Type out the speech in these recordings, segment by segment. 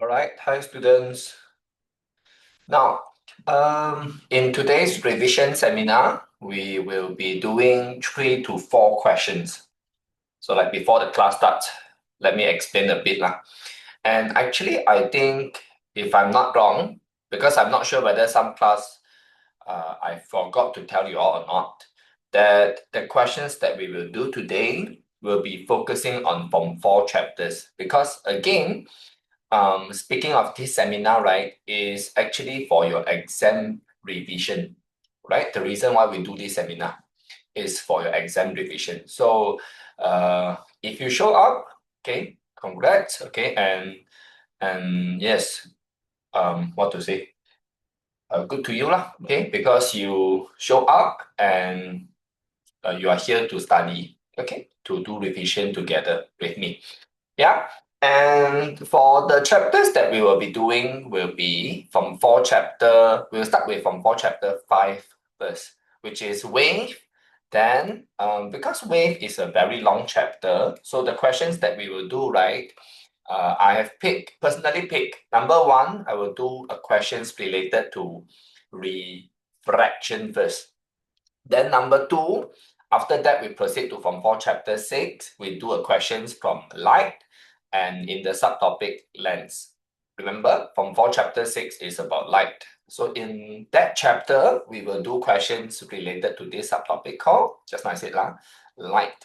All right, hi students. Now, in today's revision seminar, we will be doing 3 to 4 questions. So like before the class starts, let me explain a bit lah. And actually, I think if I'm not wrong, because I'm not sure whether some class I forgot to tell you all or not, that the questions that we will do today will be focusing on Form 4 chapters. Because again, speaking of this seminar, right, is actually for your exam revision, right? The reason why we do this seminar is for your exam revision. So, if you show up, okay, congrats, okay, and yes, what to say? Good to you lah, okay, because you show up and you are here to study, okay, to do revision together with me. Yeah. And for the chapters that we will be doing will be from 4 chapter, we'll start with from 4 chapter 5 first, which is wave. Then, because wave is a very long chapter, so the questions that we will do, right, I have personally picked, number 1, I will do a questions related to refraction first. Then number 2, after that, we proceed to from 4 chapter 6, we do a questions from light and in the subtopic lens. Remember, from 4 chapter 6 is about light. So in that chapter, we will do questions related to this subtopic called, just like I said, light.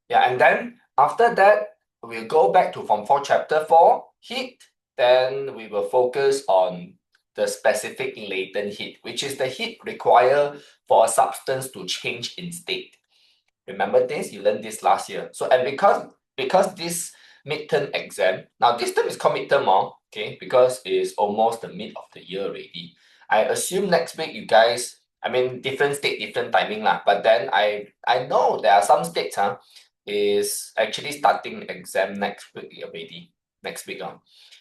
Yeah, and then after that, we'll go back to from 4 chapter 4, heat. Then we will focus on the specific latent heat, which is the heat required for a substance to change in state. Remember this? You learned this last year. So, and because this midterm exam, now this term is called midterm, okay, because it's almost the mid of the year already. I assume next week you guys, I mean, different state, different timing lah. But then I know there are some states is actually starting exam next week already. Next week.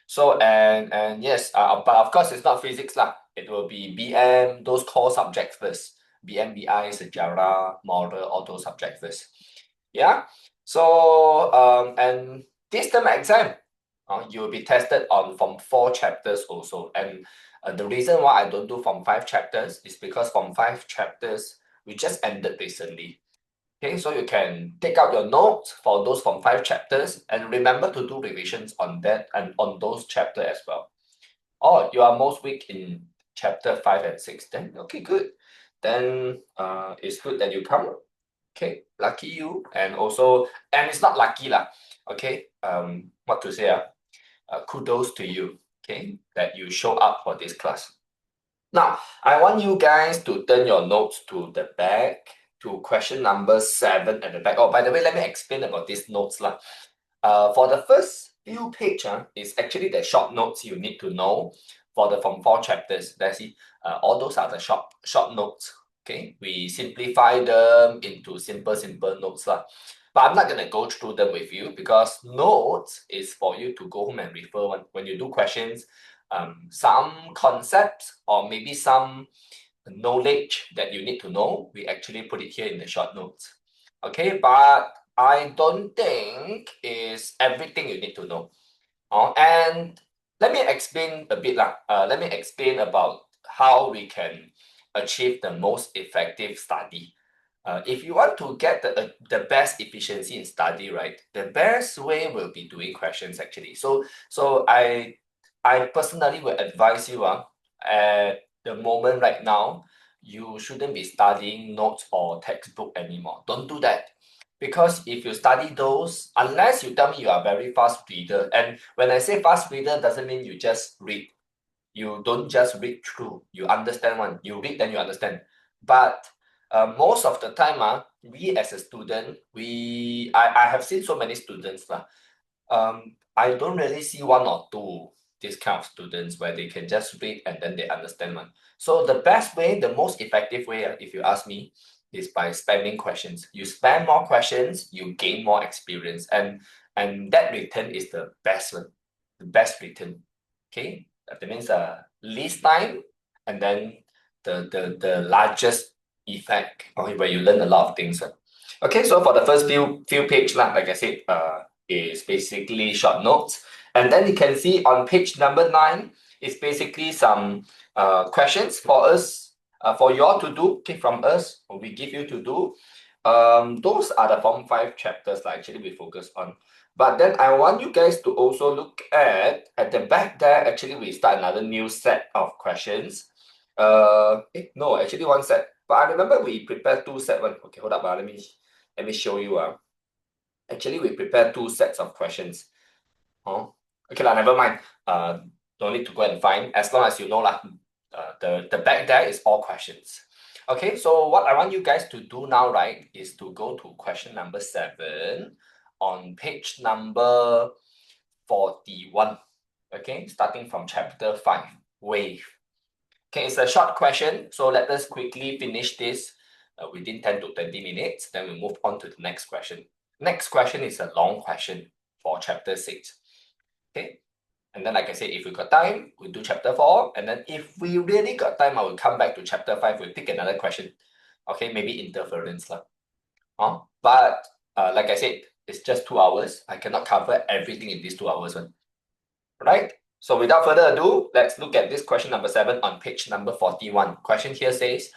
So and yes, but of course it's not physics lah. It will be BM, those core subjects first. BMBI, sejarah, moral, all those subjects first. Yeah. So and this term exam, you will be tested on from 4 chapters also. And the reason why I don't do from 5 chapters is because from 5 chapters we just ended recently. Okay, so you can take out your notes for those from 5 chapters and remember to do revisions on that and on those chapters as well. Oh, you are most weak in chapter 5 and 6. Then okay, good. Then it's good that you come. Okay, lucky you. And also, and it's not lucky lah. Okay, what to say? Kudos to you. Okay, that you show up for this class. Now, I want you guys to turn your notes to the back to question number 7 at the back. Oh, by the way, let me explain about these notes lah. For the first few page, is actually the short notes you need to know for the from 4 chapters. Let's see, all those are the short notes. Okay, we simplify them into simple notes lah. But I'm not gonna go through them with you because notes is for you to go home and refer when you do questions. Some concepts or maybe some knowledge that you need to know, we actually put it here in the short notes. Okay, but I don't think is everything you need to know. And let me explain a bit lah. Let me explain about how we can achieve the most effective study. If you want to get the best efficiency in study, right, the best way will be doing questions actually. So I personally will advise you at the moment right now, you shouldn't be studying notes or textbook anymore. Don't do that. Because if you study those, unless you tell me you are a very fast reader, and when I say fast reader, doesn't mean you just read. You don't just read through. You understand one. You read, then you understand. But most of the time, we as a student, I have seen so many students. I don't really see one or two this kind of students where they can just read and then they understand one. So the best way, the most effective way, if you ask me, is by spamming questions. You spam more questions, you gain more experience, and that return is the best one, the best return. Okay, that means least time and then the largest effect, okay, where you learn a lot of things. Okay, so for the first few page, like I said, is basically short notes. And then you can see on page number 9, it's basically some questions for us, for you all to do, okay, from us, we give you to do. Those are the Form 5 chapters that actually we focus on. But then I want you guys to also look at the back there. Actually, we start another new set of questions. No, actually one set. But I remember we prepared 2 set one. Okay, hold up, let me show you. Actually, we prepared 2 sets of questions. Oh, okay lah, never mind. Don't need to go and find. As long as you know lah, the back there is all questions. Okay, so what I want you guys to do now, right, is to go to question number 7 on page number 41. Okay, starting from chapter 5, wave. Okay, it's a short question, so let us quickly finish this within 10 to 20 minutes. Then we move on to the next question. Next question is a long question for chapter 6. Okay, and then like I said, if we got time, we'll do chapter 4. And then if we really got time, I will come back to chapter 5. We'll pick another question. Okay, maybe interference lah. But like I said, it's just 2 hours. I cannot cover everything in these 2 hours. Right? So without further ado, let's look at this question number 7 on page number 41. Question here says,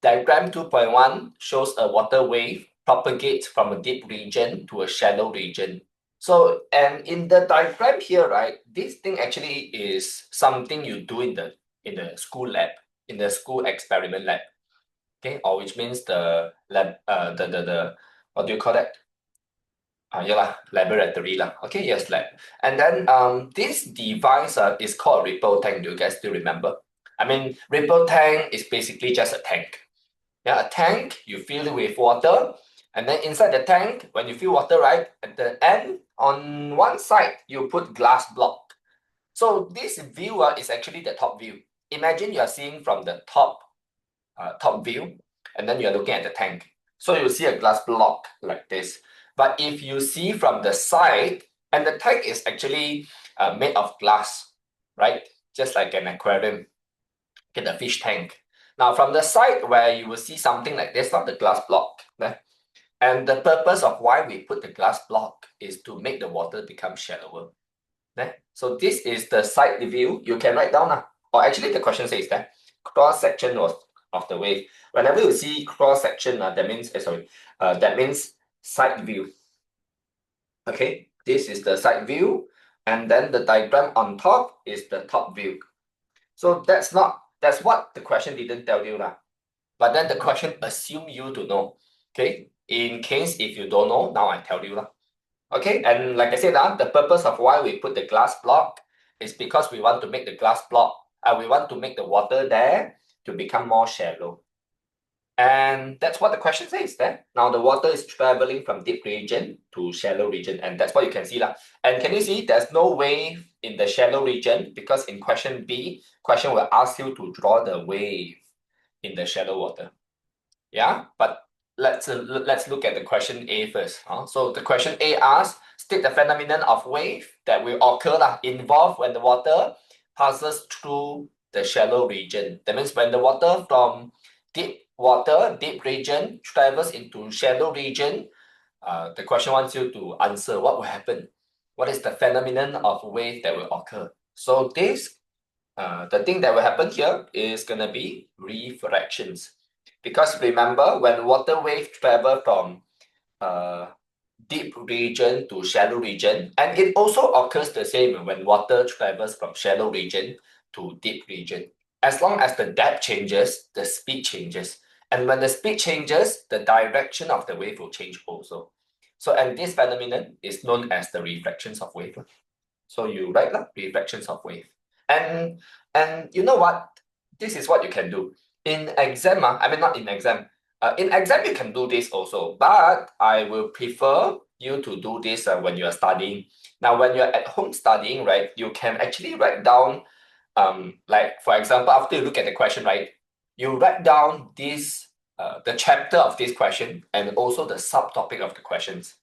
diagram 2.1 shows a water wave propagates from a deep region to a shallow region. So, and in the diagram here, right, this thing actually is something you do in the school lab, in the school experiment lab. Okay, or which means the lab, the what do you call that? Yeah lah, laboratory lah. Okay, yes, lab. And then this device is called ripple tank. Do you guys still remember? I mean, ripple tank is basically just a tank. Yeah, a tank, you fill it with water, and then inside the tank, when you fill water, right, at the end, on one side, you put glass block. So this view is actually the top view. Imagine you are seeing from the top view, and then you're looking at the tank. So you see a glass block like this. But if you see from the side, and the tank is actually made of glass, right? Just like an aquarium, okay, the fish tank. Now from the side where you will see something like this, not the glass block. And the purpose of why we put the glass block is to make the water become shallower. So this is the side view. You can write down, or actually the question says that cross section of the wave. Whenever you see cross section, that means that means side view. Okay, this is the side view, and then the diagram on top is the top view. So that's what the question didn't tell you lah. But then the question assume you to know. Okay, in case if you don't know, now I tell you lah. Okay, and like I said, the purpose of why we put the glass block is because we want to make the glass block, we want to make the water there to become more shallow. And that's what the question says there. Now the water is traveling from deep region to shallow region, and that's what you can see lah. And can you see there's no wave in the shallow region, because in question B, question will ask you to draw the wave in the shallow water. Yeah, but let's look at the question A first. So the question A asks, state the phenomenon of wave that will occur involved when the water passes through the shallow region. That means when the water from deep region travels into shallow region, the question wants you to answer what will happen. What is the phenomenon of wave that will occur? So this, the thing that will happen here is gonna be refractions. Because remember, when water wave travel from deep region to shallow region, and it also occurs the same when water travels from shallow region to deep region. As long as the depth changes, the speed changes. And when the speed changes, the direction of the wave will change also. So, and this phenomenon is known as the refractions of wave. So you write refractions of wave. And you know what? This is what you can do. In exam, not in exam. In exam, you can do this also, but I will prefer you to do this when you are studying. Now, when you're at home studying, right, you can actually write down, like for example, after you look at the question, right, you write down this, the chapter of this question and also the subtopic of the questions.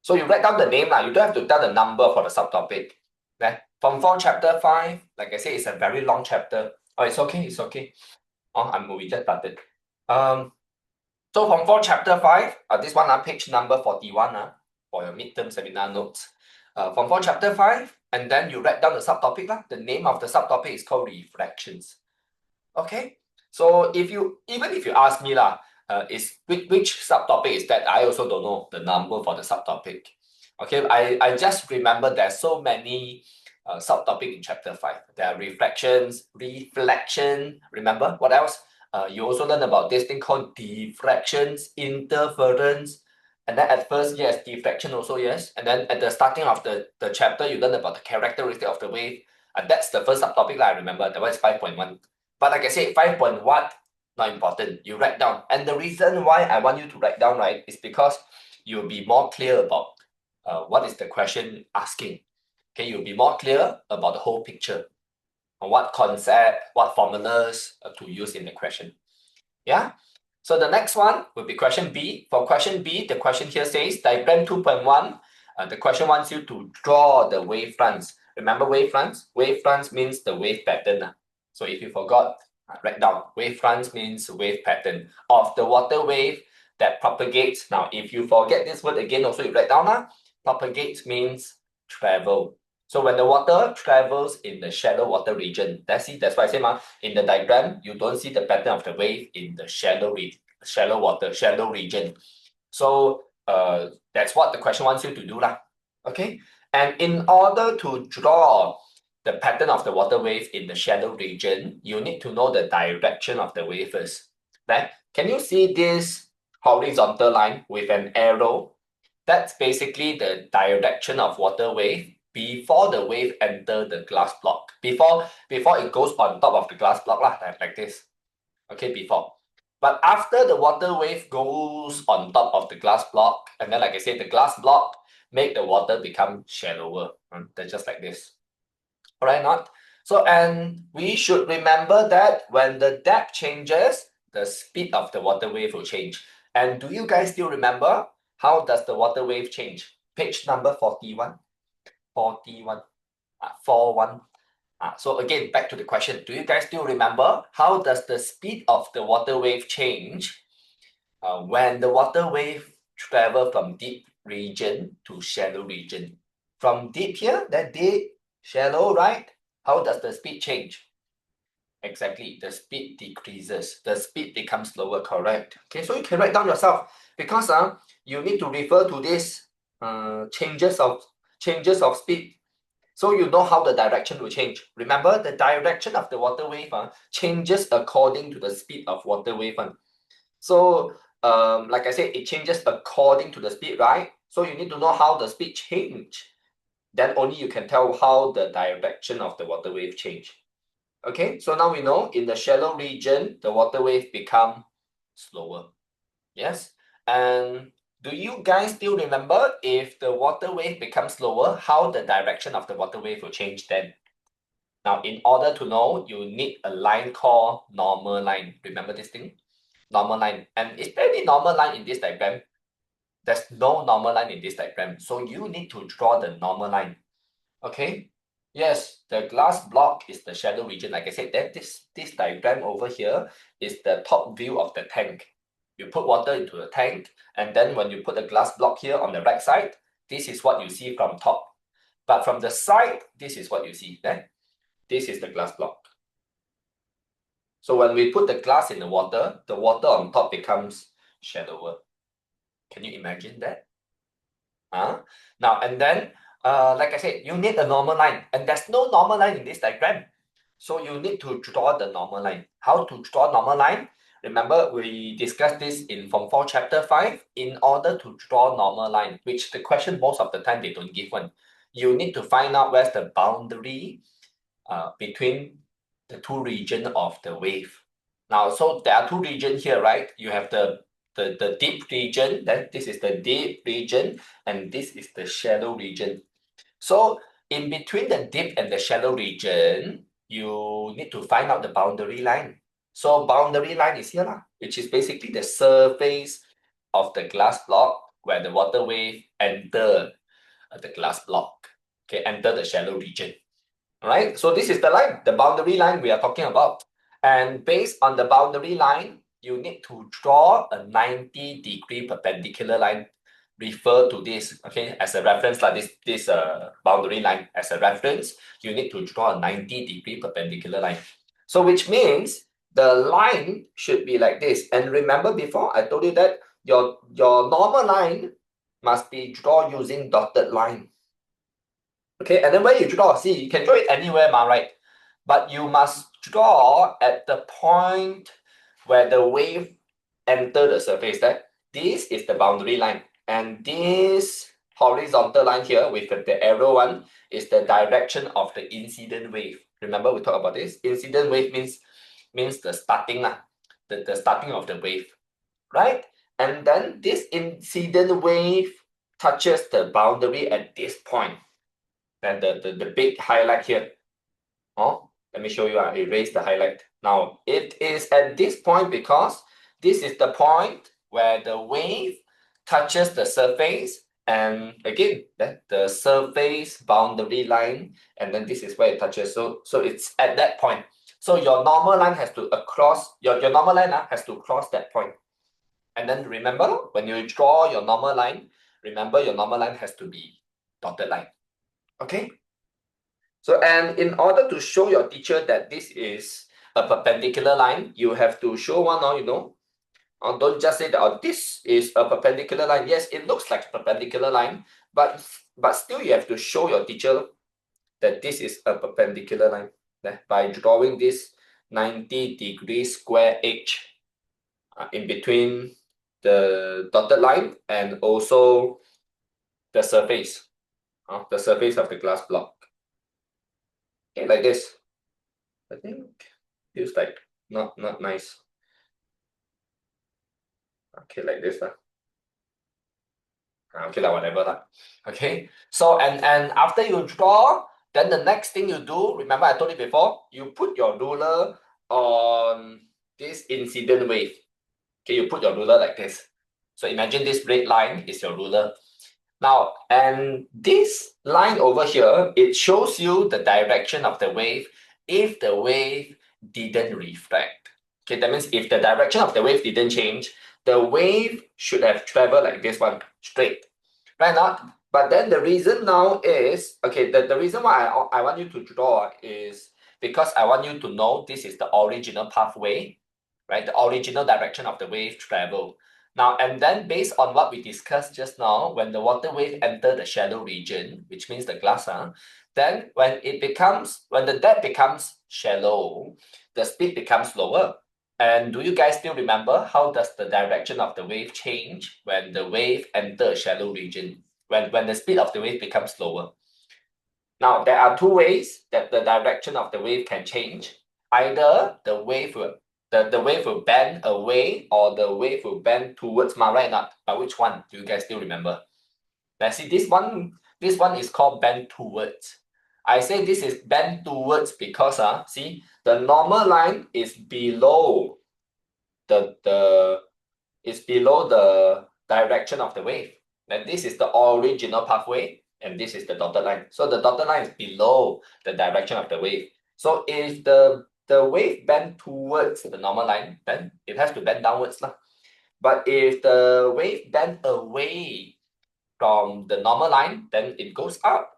So you write down the name, you don't have to tell the number for the subtopic. From Form chapter 5, like I said, it's a very long chapter. Oh, it's okay, it's okay. We just started. So from Form chapter 5, this one page number 41 for your midterm seminar notes. From Form chapter 5, and then you write down the subtopic lah. The name of the subtopic is called reflections. Okay, so even if you ask me lah, is which subtopic is that, I also don't know the number for the subtopic. Okay, I just remember there's so many subtopic in chapter 5. There are reflections, reflection. Remember what else? You also learn about this thing called diffractions, interference, and then at first, yes, diffraction also, yes. And then at the starting of the chapter, you learn about the characteristic of the wave. And that's the first subtopic that I remember. That one is 5.1. But like I said, 5.1, not important. You write down. And the reason why I want you to write down, right, is because you'll be more clear about what is the question asking. Okay, you'll be more clear about the whole picture, on what concept, what formulas to use in the question. Yeah. So the next one will be question B. For question B, the question here says diagram 2.1. The question wants you to draw the wave fronts. Remember wave fronts? Wave fronts means the wave pattern. So if you forgot, write down. Wave fronts means wave pattern of the water wave that propagates. Now, if you forget this word again, also you write down. Propagate means travel. So when the water travels in the shallow water region, that's why I say in the diagram, you don't see the pattern of the wave in the shallow region. So that's what the question wants you to do lah. Okay, and in order to draw the pattern of the water wave in the shallow region, you need to know the direction of the wave first. Right? Can you see this horizontal line with an arrow? That's basically the direction of water wave before the wave enter the glass block. Before it goes on top of the glass block lah, like this. Okay, before. But after the water wave goes on top of the glass block, and then like I said, the glass block make the water become shallower. They're just like this. All right, not? So, and we should remember that when the depth changes, the speed of the water wave will change. And do you guys still remember how does the water wave change? Page number 41. 41. 41. So again, back to the question. Do you guys still remember how does the speed of the water wave change when the water wave travel from deep region to shallow region? From deep here, that deep, shallow, right? How does the speed change? Exactly, the speed decreases. The speed becomes slower, correct? Okay, so you can write down yourself because you need to refer to this changes of speed. So you know how the direction will change. Remember, the direction of the water wave changes according to the speed of water wave. So, like I said, it changes according to the speed, right? So you need to know how the speed change. Then only you can tell how the direction of the water wave change. Okay, so now we know in the shallow region, the water wave become slower. Yes, and do you guys still remember if the water wave becomes slower, how the direction of the water wave will change then? Now, in order to know, you need a line called normal line. Remember this thing? Normal line. And is there any normal line in this diagram? There's no normal line in this diagram. So you need to draw the normal line. Okay? Yes, the glass block is the shallow region. Like I said, then this diagram over here is the top view of the tank. You put water into the tank, and then when you put the glass block here on the right side, this is what you see from top. But from the side, this is what you see. Then this is the glass block. So when we put the glass in the water on top becomes shallower. Can you imagine that? Now, and then, like I said, you need a normal line, and there's no normal line in this diagram. So you need to draw the normal line. How to draw normal line? Remember, we discussed this in Form 4 Chapter 5. In order to draw normal line, which the question most of the time they don't give one, you need to find out where's the boundary between the two regions of the wave. Now, so there are two regions here, right? You have the deep region, then this is the deep region, and this is the shallow region. So in between the deep and the shallow region, you need to find out the boundary line. So boundary line is here, which is basically the surface of the glass block where the water wave enter the glass block, okay, enter the shallow region. All right, so this is the line, the boundary line we are talking about. And based on the boundary line, you need to draw a 90-degree perpendicular line refer to this, okay, as a reference, like this boundary line as a reference, you need to draw a 90-degree perpendicular line. So which means the line should be like this. And remember before I told you that your normal line must be drawn using dotted line. Okay, and then when you draw, see, you can draw it anywhere, right? But you must draw at the point where the wave enter the surface. That this is the boundary line, and this horizontal line here with the arrow one is the direction of the incident wave. Remember we talked about this? Incident wave means the starting, the starting of the wave, right? And then this incident wave touches the boundary at this point. Then the big highlight here. Oh, let me show you. I erase the highlight. Now it is at this point because this is the point where the wave touches the surface, and again the surface boundary line, and then this is where it touches. So it's at that point. So your normal line has to your normal line has to cross that point. And then remember, when you draw your normal line, remember your normal line has to be dotted line. Okay. So, and in order to show your teacher that this is a perpendicular line, you have to show one, or don't just say that, oh, this is a perpendicular line. Yes, it looks like a perpendicular line, but still you have to show your teacher that this is a perpendicular line by drawing this 90-degree square edge in between the dotted line and also the surface of the glass block. Okay, like this. I think feels like not nice. Okay, like this. Okay, like whatever. Okay. So and after you draw, then the next thing you do, remember I told you before, you put your ruler on this incident wave. Okay, you put your ruler like this. So imagine this red line is your ruler. Now, and this line over here, it shows you the direction of the wave if the wave didn't refract. Okay, that means if the direction of the wave didn't change, the wave should have traveled like this one, straight. Right now, but then the reason now is, okay, the reason why I want you to draw is because I want you to know this is the original pathway, right? The original direction of the wave travel. Now, and then based on what we discussed just now, when the water wave enter the shallow region, which means the glass, then when the depth becomes shallow, the speed becomes lower. And do you guys still remember how does the direction of the wave change when the wave enter a shallow region, when the speed of the wave becomes slower? Now, there are two ways that the direction of the wave can change. Either the wave will bend away, or the wave will bend towards, right? Not, but which one do you guys still remember? Let's see, this one is called bend towards. I say this is bend towards because see, the normal line is below the direction of the wave. And this is the original pathway, and this is the dotted line. So the dotted line is below the direction of the wave. So if the wave bend towards the normal line, then it has to bend downwards. But if the wave bend away from the normal line, then it goes up.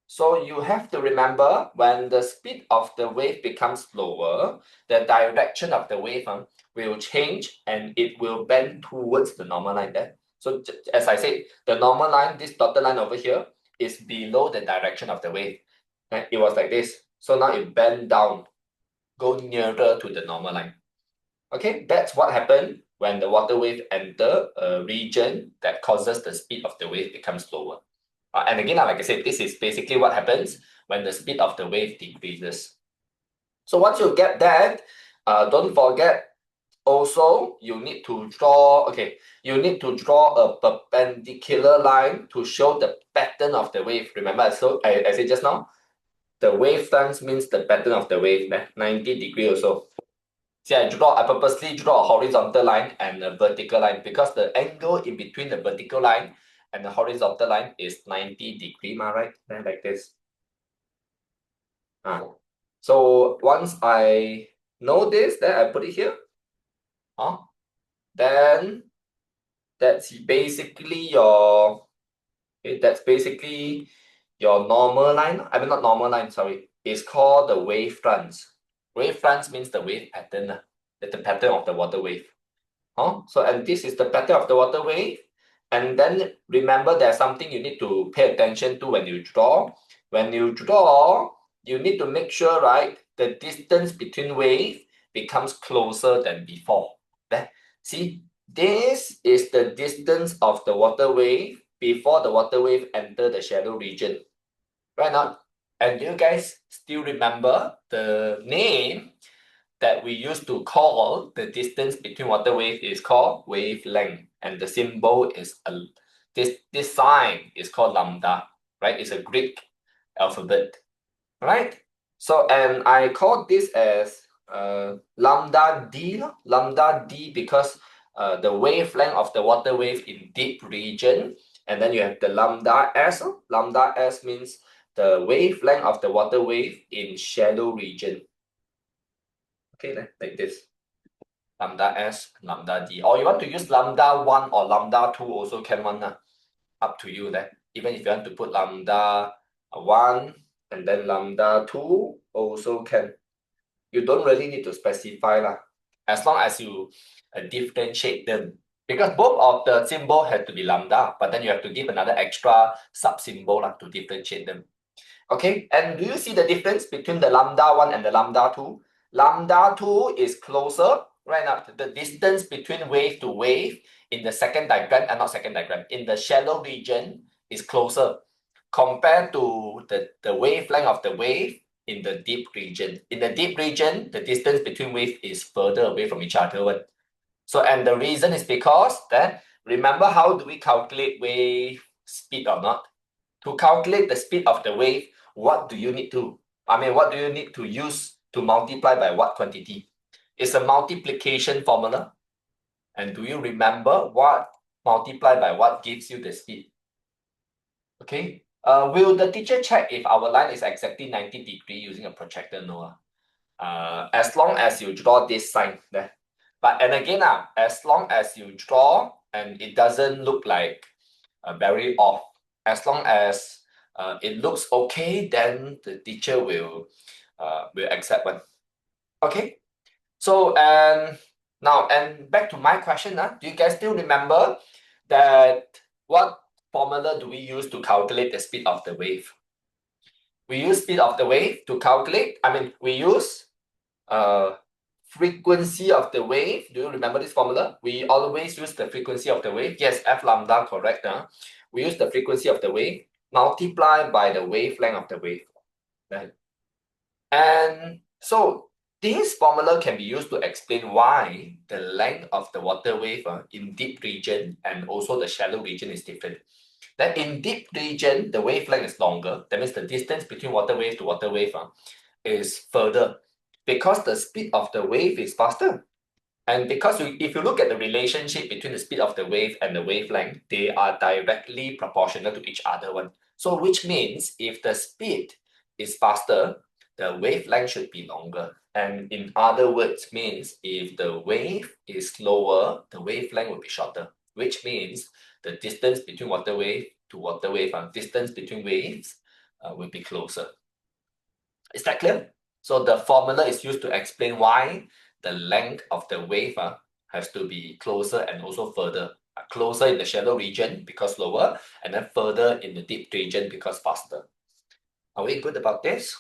So you have to remember, when the speed of the wave becomes slower, the direction of the wave will change, and it will bend towards the normal line there. So as I said, the normal line, this dotted line over here, is below the direction of the wave. And it was like this. So now it bend down, go nearer to the normal line. Okay, that's what happened when the water wave enter a region that causes the speed of the wave become slower. And again, like I said, this is basically what happens when the speed of the wave decreases. So once you get that, don't forget also you need to draw, a perpendicular line to show the pattern of the wave. Remember, so I said just now, the wave length means the pattern of the wave, 90 degree also. See, I purposely draw a horizontal line and a vertical line because the angle in between the vertical line and the horizontal line is 90 degree, right? Then like this. So once I know this, then I put it here. Then That's basically your normal line. I mean not normal line, sorry. It's called the wave fronts. Wave fronts means the wave pattern. The pattern of the water wave. So and this is the pattern of the water wave. And then remember there's something you need to pay attention to when you draw. When you draw, you need to make sure, right, the distance between wave becomes closer than before. There. See, this is the distance of the water wave before the water wave enter the shallow region. Right now, and you guys still remember the name that we used to call the distance between water wave is called wavelength, and the symbol is this sign is called lambda, right? It's a Greek alphabet, right? So and I call this as lambda d, lambda d, because the wavelength of the water wave in deep region, and then you have the lambda s. Lambda s means the wavelength of the water wave in shallow region. Okay, like this. Lambda s, lambda d. Or you want to use lambda 1 or lambda 2 also can one. Up to you there. Even if you want to put lambda 1 and then lambda 2 also can. You don't really need to specify lah. As long as you differentiate them. Because both of the symbol have to be lambda, but then you have to give another extra sub-symbol to differentiate them. Okay, and do you see the difference between the lambda 1 and the lambda 2? Lambda 2 is closer, right now. The distance between wave to wave in the second diagram, and not second diagram, in the shallow region is closer compared to the wavelength of the wave in the deep region. In the deep region, the distance between wave is further away from each other. So, and the reason is because that, remember how do we calculate wave speed or not? To calculate the speed of the wave, what do you need to use to multiply by what quantity? It's a multiplication formula. And do you remember what multiplied by what gives you the speed? Okay. Will the teacher check if our line is exactly 90 degrees using a protractor? No. As long as you draw this sign there. But and again, as long as you draw and it doesn't look like very off, as long as it looks okay, then the teacher will accept one. Okay. So and now and back to my question. Do you guys still remember that what formula do we use to calculate the speed of the wave? We use speed of the wave to calculate. We use frequency of the wave. Do you remember this formula? We always use the frequency of the wave. Yes, F lambda, correct. We use the frequency of the wave multiplied by the wavelength of the wave. Right? And so this formula can be used to explain why the length of the water wave in deep region and also the shallow region is different. That in deep region, the wavelength is longer. That means the distance between water wave to water wave is further because the speed of the wave is faster. And because if you look at the relationship between the speed of the wave and the wavelength, they are directly proportional to each other one. So which means if the speed is faster, the wavelength should be longer. And in other words, means if the wave is slower, the wavelength will be shorter, which means the distance between water wave to water wave and distance between waves will be closer. Is that clear? So the formula is used to explain why the length of the wave has to be closer and also further. Closer in the shallow region because slower, and then further in the deep region because faster. Are we good about this?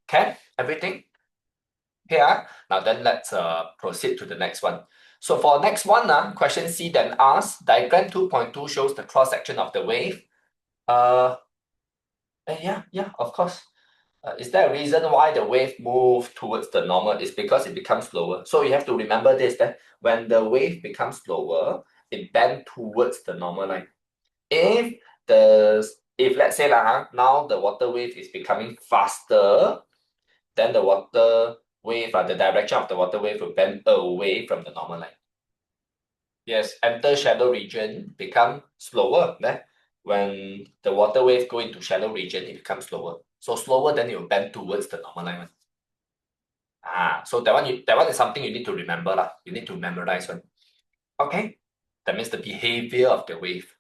Okay, everything? Here, now then let's proceed to the next one. So for next one, question C then asks, diagram 2.2 shows the cross-section of the wave. Yeah, of course. Is there a reason why the wave moves towards the normal? It's because it becomes slower. So you have to remember this, that when the wave becomes slower, it bends towards the normal line. If let's say now the water wave is becoming faster, then the water wave, the direction of the water wave will bend away from the normal line. Yes, enter shallow region, become slower. When the water wave go into shallow region, it becomes slower. So slower, then it will bend towards the normal line. So that one is something you need to remember. You need to memorize one. Okay. That means the behavior of the wave.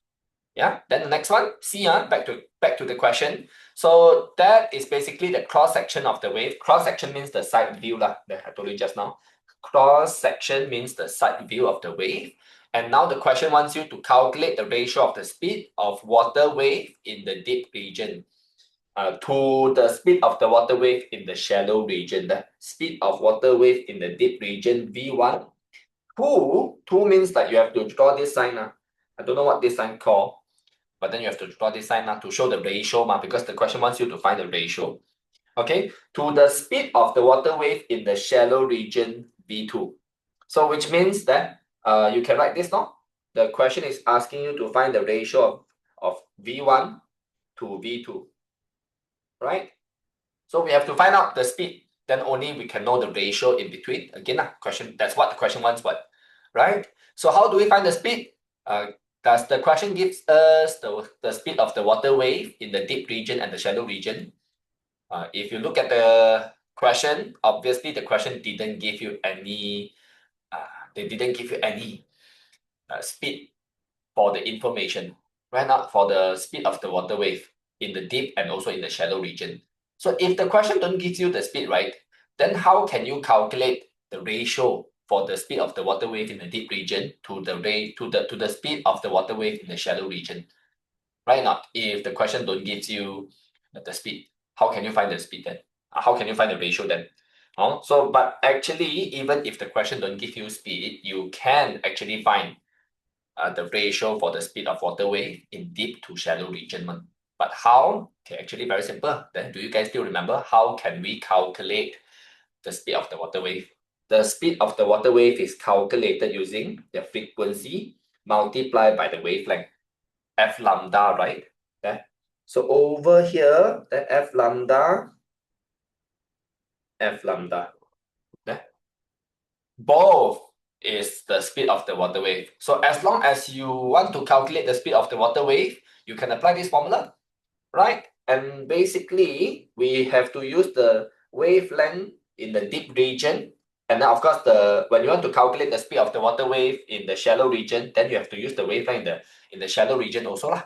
Yeah, then the next one, C, back to the question. So that is basically the cross-section of the wave. Cross-section means the side view that I told you just now. Cross-section means the side view of the wave. And now the question wants you to calculate the ratio of the speed of water wave in the deep region to the speed of the water wave in the shallow region. The speed of water wave in the deep region, V1. Two means that you have to draw this sign. I don't know what this sign called, but then you have to draw this sign to show the ratio because the question wants you to find the ratio. Okay, to the speed of the water wave in the shallow region, V2. So which means that you can write this now. The question is asking you to find the ratio of V1 to V2, right? So we have to find out the speed, then only we can know the ratio in between. Again, question, that's what the question wants, right? So how do we find the speed? Does the question gives us the speed of the water wave in the deep region and the shallow region? If you look at the question, obviously the question didn't give you any, they didn't give you any speed for the information, right? Not for the speed of the water wave in the deep and also in the shallow region. So if the question don't give you the speed, right, then how can you calculate the ratio for the speed of the water wave in the deep region to the speed of the water wave in the shallow region? Right? Not if the question don't give you the speed, how can you find the speed then? How can you find the ratio then? So but actually, even if the question don't give you speed, you can actually find the ratio for the speed of water wave in deep to shallow region. But how? Okay, actually very simple. Then do you guys still remember how can we calculate the speed of the water wave? The speed of the water wave is calculated using the frequency multiplied by the wavelength, F lambda, right? Yeah. So over here, the F lambda, yeah, both is the speed of the water wave. So as long as you want to calculate the speed of the water wave, you can apply this formula, right? And basically, we have to use the wavelength in the deep region. And then of course, when you want to calculate the speed of the water wave in the shallow region, then you have to use the wavelength in the shallow region also lah.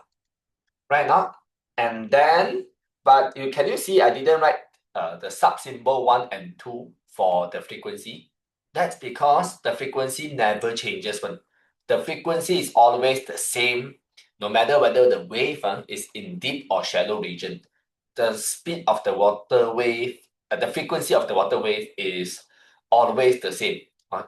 Right now? And then, but can you see I didn't write the sub symbol 1 and 2 for the frequency? That's because the frequency never changes when the frequency is always the same, no matter whether the wave is in deep or shallow region. The speed of the water wave, the frequency of the water wave is always the same.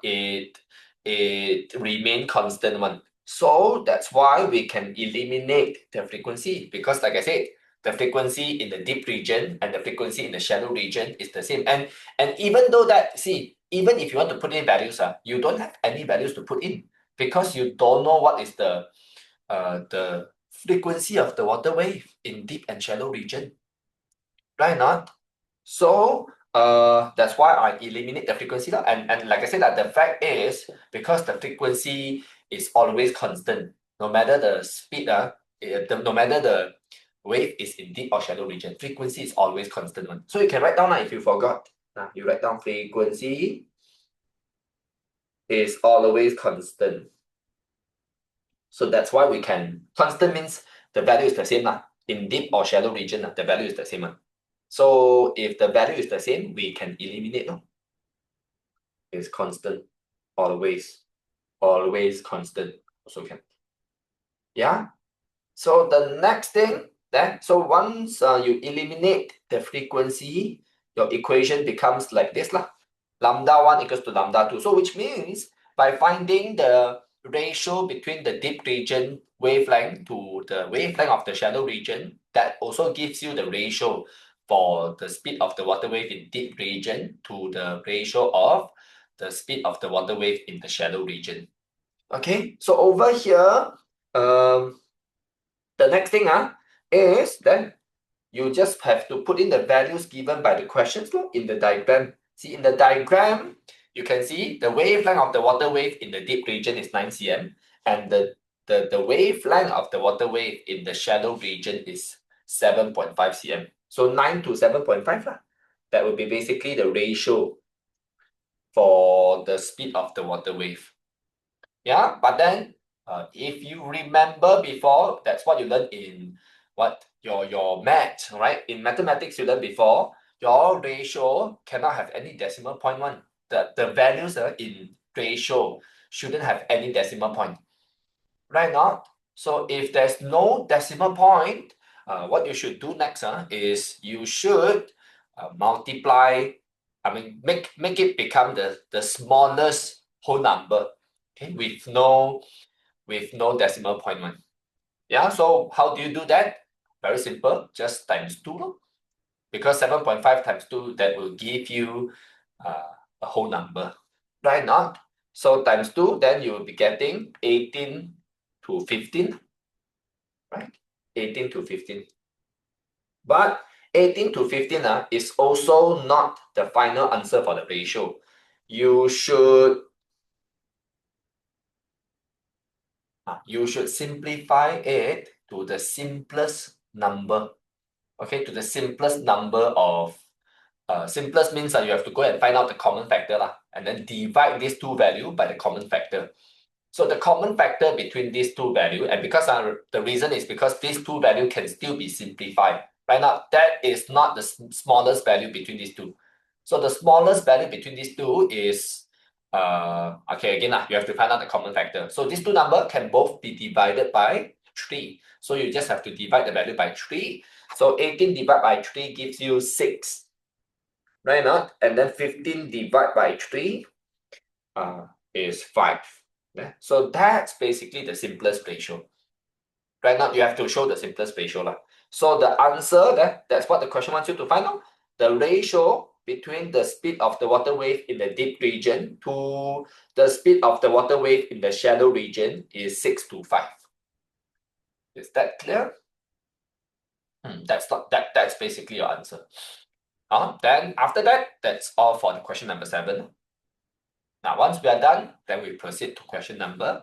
It remain constant one. So that's why we can eliminate the frequency, because like I said, the frequency in the deep region and the frequency in the shallow region is the same. And even though that, see, even if you want to put in values, you don't have any values to put in because you don't know what is the frequency of the water wave in deep and shallow region, right? Not so. That's why I eliminate the frequency. And like I said, that the fact is because the frequency is always constant, no matter the speed, no matter the wave is in deep or shallow region, frequency is always constant one. So you can write down if you forgot. You write down frequency is always constant. So that's why we can, constant means the value is the same in deep or shallow region, the value is the same. So if the value is the same, we can eliminate. It's constant, always constant. Also can. Yeah. So the next thing then, so once you eliminate the frequency, your equation becomes like this lah. Lambda 1 equals to lambda 2. So which means by finding the ratio between the deep region wavelength to the wavelength of the shallow region, that also gives you the ratio for the speed of the water wave in deep region to the ratio of the speed of the water wave in the shallow region. Okay, so over here, the next thing is then you just have to put in the values given by the questions in the diagram. See, in the diagram, you can see the wavelength of the water wave in the deep region is 9 cm, and the wavelength of the water wave in the shallow region is 7.5 cm. So 9 to 7.5 lah. That would be basically the ratio for the speed of the water wave. Yeah, but then If you remember before, that's what you learned in what your math, right? In mathematics, you learned before, your ratio cannot have any decimal point one. The values in ratio shouldn't have any decimal point, right? Not so. If there's no decimal point, what you should do next is you should multiply. I mean, make it become the smallest whole number, okay, with no decimal point one. Yeah, so how do you do that? Very simple, just times 2 lor. Because 7.5 times 2, that will give you a whole number, right? Not so times 2, then you will be getting 18 to 15, right? 18 to 15. But 18 to 15 is also not the final answer for the ratio. You should simplify it to the simplest number. Okay, to the simplest number of simplest means you have to go and find out the common factor and then divide these two value by the common factor. So the common factor between these two value, and because the reason is because these two value can still be simplified. Right now, that is not the smallest value between these two. So the smallest value between these two is okay, again you have to find out the common factor. So these two number can both be divided by 3. So you just have to divide the value by 3. So 18 divided by 3 gives you 6. Right now, and then 15 divided by 3 is 5. Yeah? So that's basically the simplest ratio. Right now, you have to show the simplest ratio. So the answer, that's what the question wants you to find out. The ratio between the speed of the water wave in the deep region to the speed of the water wave in the shallow region is 6 to 5. Is that clear? That's basically your answer. Then after that, that's all for the question number 7. Now, once we are done, then we proceed to question number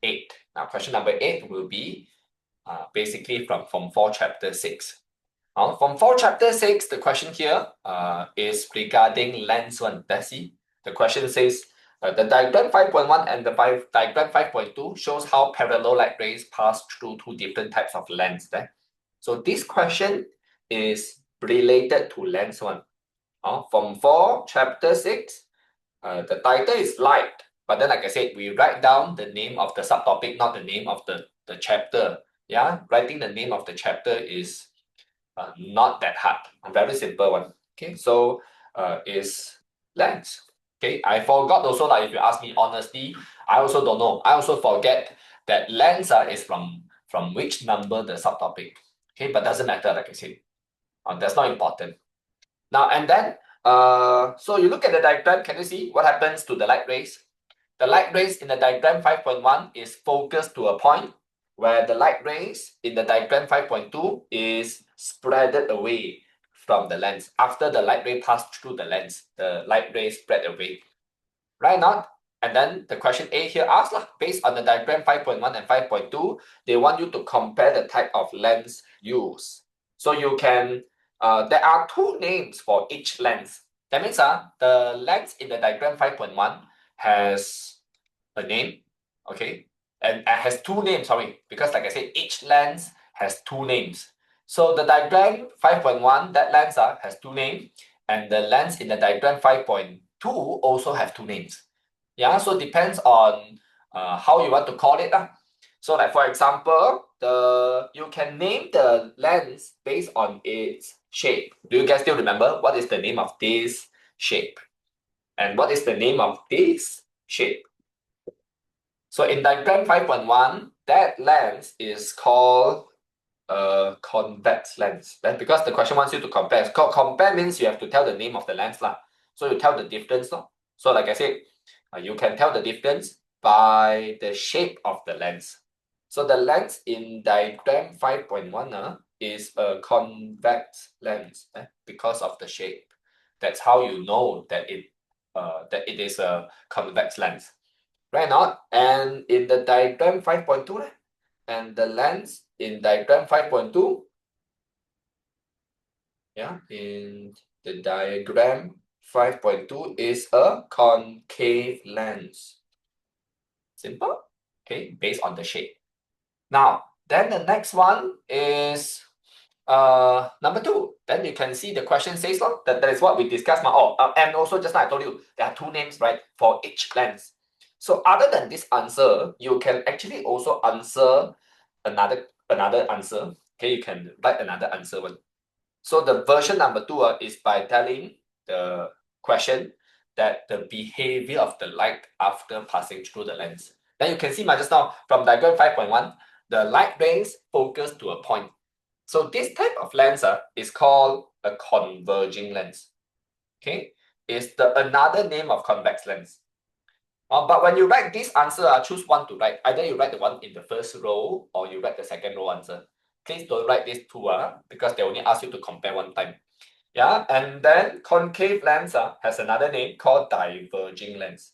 8. Now, question number 8 will be basically from Form 4 Chapter 6. From 4 Chapter 6, the question here is regarding lens 1. Let's see. The question says, the diagram 5.1 and the diagram 5.2 shows how parallel light rays pass through two different types of lens. So this question is related to lens 1. From 4 Chapter 6, the title is light, but then like I said, we write down the name of the subtopic, not the name of the chapter. Yeah, writing the name of the chapter is not that hard. A very simple one. Okay, so is lens. Okay, I forgot also, like if you ask me honestly, I also don't know. I also forget that lens is from which number the subtopic. Okay, but doesn't matter, like I said. That's not important. Now and then, so you look at the diagram, can you see what happens to the light rays? The light rays in the diagram 5.1 is focused to a point, where the light rays in the diagram 5.2 is spreaded away from the lens. After the light ray passed through the lens, the light rays spread away. Right now, and then the question A here asks, based on the diagram 5.1 and 5.2, they want you to compare the type of lens used. So you can, there are two names for each lens. That means the lens in the diagram 5.1 has a name, okay? And has two names, sorry, because like I said, each lens has two names. So the diagram 5.1, that lens has two names, and the lens in the diagram 5.2 also have two names. Yeah, so it depends on how you want to call it. So like for example, you can name the lens based on its shape. Do you guys still remember what is the name of this shape? And what is the name of this shape? So in diagram 5.1, that lens is called a convex lens. Then because the question wants you to compare. Compare means you have to tell the name of the lens. So you tell the difference. So like I said, you can tell the difference by the shape of the lens. So the lens in diagram 5.1 is a convex lens because of the shape. That's how you know that it is a convex lens. Right now, and in the diagram 5.2, and the lens in diagram 5.2, yeah, in the diagram 5.2 is a concave lens. Simple. okay, based on the shape. Now, then the next one is number 2. Then you can see the question says that is what we discussed. And also just now I told you there are 2 names, right, for each lens. So other than this answer, you can actually also answer another answer. Okay, you can write another answer one. So the version number 2 is by telling the question that the behavior of the light after passing through the lens. Then you can see just now from diagram 5.1, the light rays focus to a point. So this type of lens is called a converging lens. Okay, it's another name of convex lens. But when you write this answer, choose one to write. Either you write the one in the first row or you write the second row answer. Please don't write these 2 because they only ask you to compare one time. Yeah, and then concave lens has another name called diverging lens.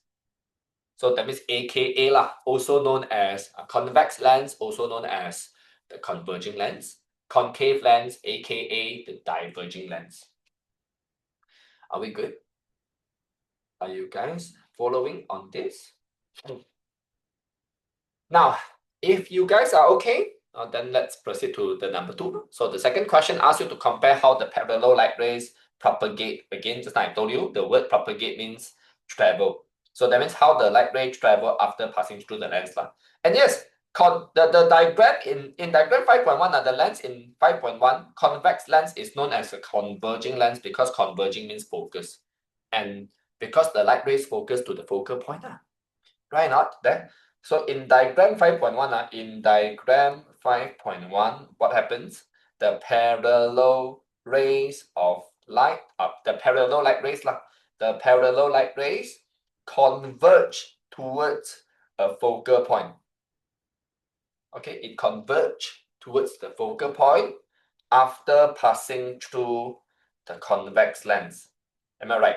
So that means AKA also known as a convex lens, also known as the converging lens. Concave lens, AKA the diverging lens. Are we good? Are you guys following on this? Now, if you guys are okay, then let's proceed to the number 2. So the second question asks you to compare how the parallel light rays propagate. Again, just like I told you, the word propagate means travel. So that means how the light rays travel after passing through the lens. And yes, the diagram in diagram 5.1, the lens in 5.1, convex lens is known as a converging lens because converging means focus. And because the light rays focus to the focal point. Right not there? So in diagram 5.1, what happens? The parallel rays of light, the parallel light rays converge towards a focal point. Okay, it converge towards the focal point after passing through the convex lens. Am I right?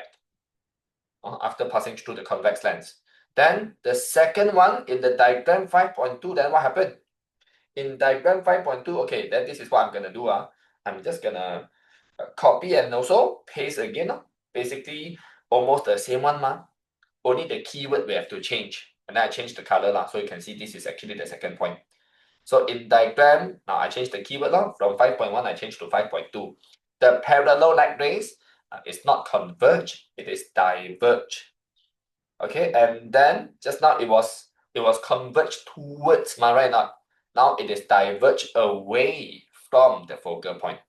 After passing through the convex lens. Then the second one in the diagram 5.2, then what happened? In diagram 5.2, okay, then this is what I'm going to do. I'm just going to copy and also paste again. Basically, almost the same one. Only the keyword we have to change. And then I change the color. So you can see this is actually the second point. So in diagram, now I change the keyword. From 5.1, I change to 5.2. The parallel light rays is not converge, it is diverge. Okay, and then just now it was converged towards, right? Now it is diverged away from the focal point.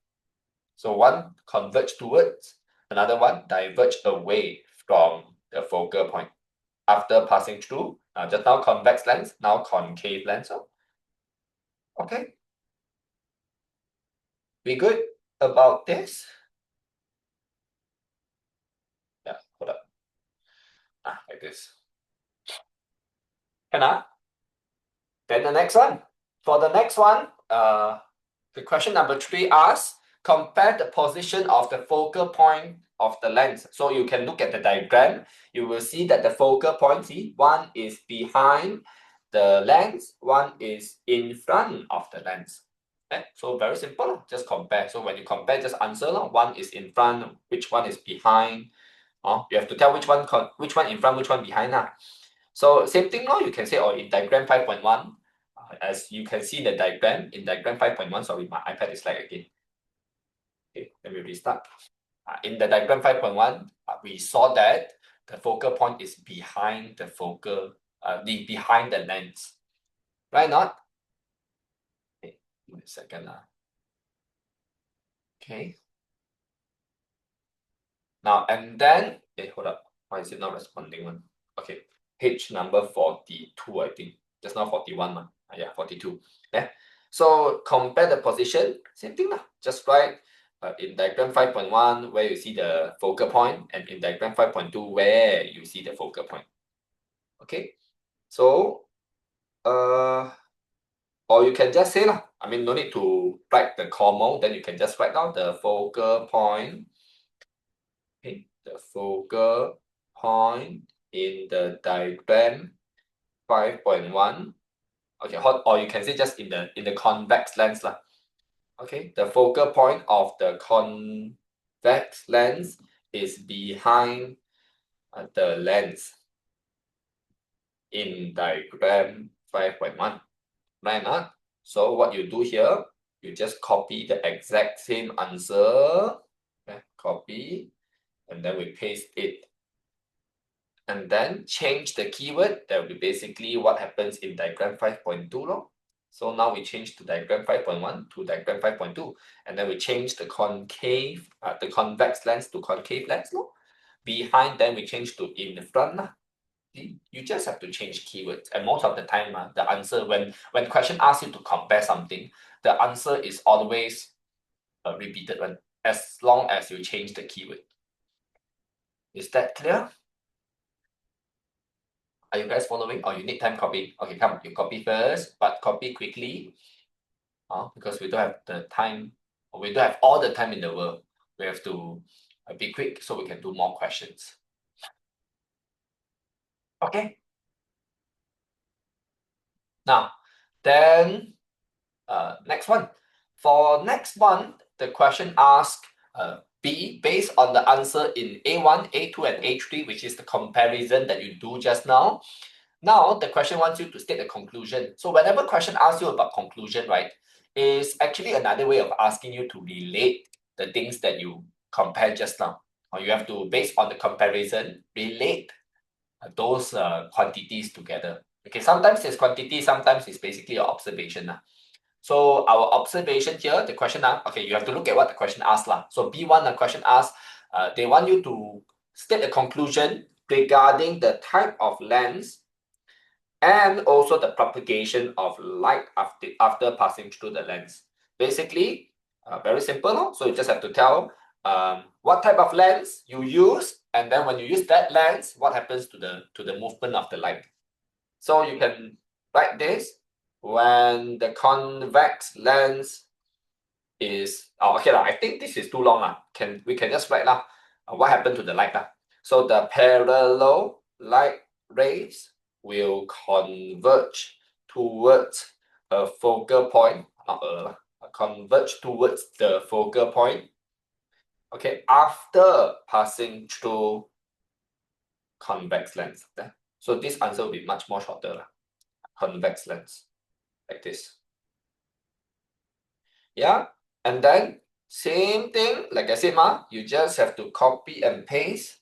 So one converge towards, another one diverge away from the focal point after passing through. Just now convex lens, now concave lens. Okay, we good about this? Yeah, hold up. Like this. Can Then the next one. For the next one, the question number 3 asks, compare the position of the focal point of the lens. So you can look at the diagram. You will see that the focal point, one is behind the lens, one is in front of the lens. Okay? So very simple, just compare. So when you compare, just answer. One is in front, which one is behind. You have to tell which one in front, which one behind. So same thing you can say, in diagram 5.1, as you can see the diagram, in diagram 5.1, sorry, my iPad is like again. Okay, let me restart. In the diagram 5.1, we saw that the focal point is behind the behind the lens. Right not? Okay, give me a second. Okay. Now, and then, hold up. Why is it not responding one? Okay, page number 42, I think. Just now 41. Yeah, 42. Yeah. So compare the position, same thing. Just write in diagram 5.1 where you see the focal point, and in diagram 5.2 where you see the focal point. Okay. So, or you can just say, no need to write the comma, then you can just write down the focal point. Okay, the focal point in the diagram 5.1. Okay, or you can say just in the convex lens. Okay, the focal point of the convex lens is behind the lens in diagram 5.1, right? Not? So what you do here, you just copy the exact same answer, okay? Copy, and then we paste it. And then change the keyword. That will be basically what happens in diagram 5.2. So now we change to diagram 5.1 to diagram 5.2. And then we change the convex lens to concave lens. Behind, then we change to in front. You just have to change keywords. And most of the time, the answer, when question asks you to compare something, the answer is always repeated one, as long as you change the keyword. Is that clear? Are you guys following? Or you need time copy? Okay, come, you copy first, but copy quickly. Because we don't have the time, we don't have all the time in the world. We have to be quick so we can do more questions. Okay. Now, then next one. For next one, the question asks B, based on the answer in A1, A2, and A3, which is the comparison that you do just now. Now, the question wants you to state a conclusion. So whenever question asks you about conclusion, right, is actually another way of asking you to relate the things that you compared just now. Or you have to, based on the comparison, relate those quantities together. Okay, sometimes it's quantity, sometimes it's basically your observation. So our observation here, the question, okay, you have to look at what the question asks. So B1, the question asks, they want you to state a conclusion regarding the type of lens and also the propagation of light after passing through the lens. Basically, very simple. So you just have to tell what type of lens you use, and then when you use that lens, what happens to the movement of the light. So you can write this when the convex lens is okay I think this is too long we can just write what happened to the light So the parallel light rays will converge towards a focal point, converge towards the focal point, okay, after passing through convex lens. So this answer will be much more shorter. Convex lens, like this. Yeah, and then same thing, like I said, you just have to copy and paste,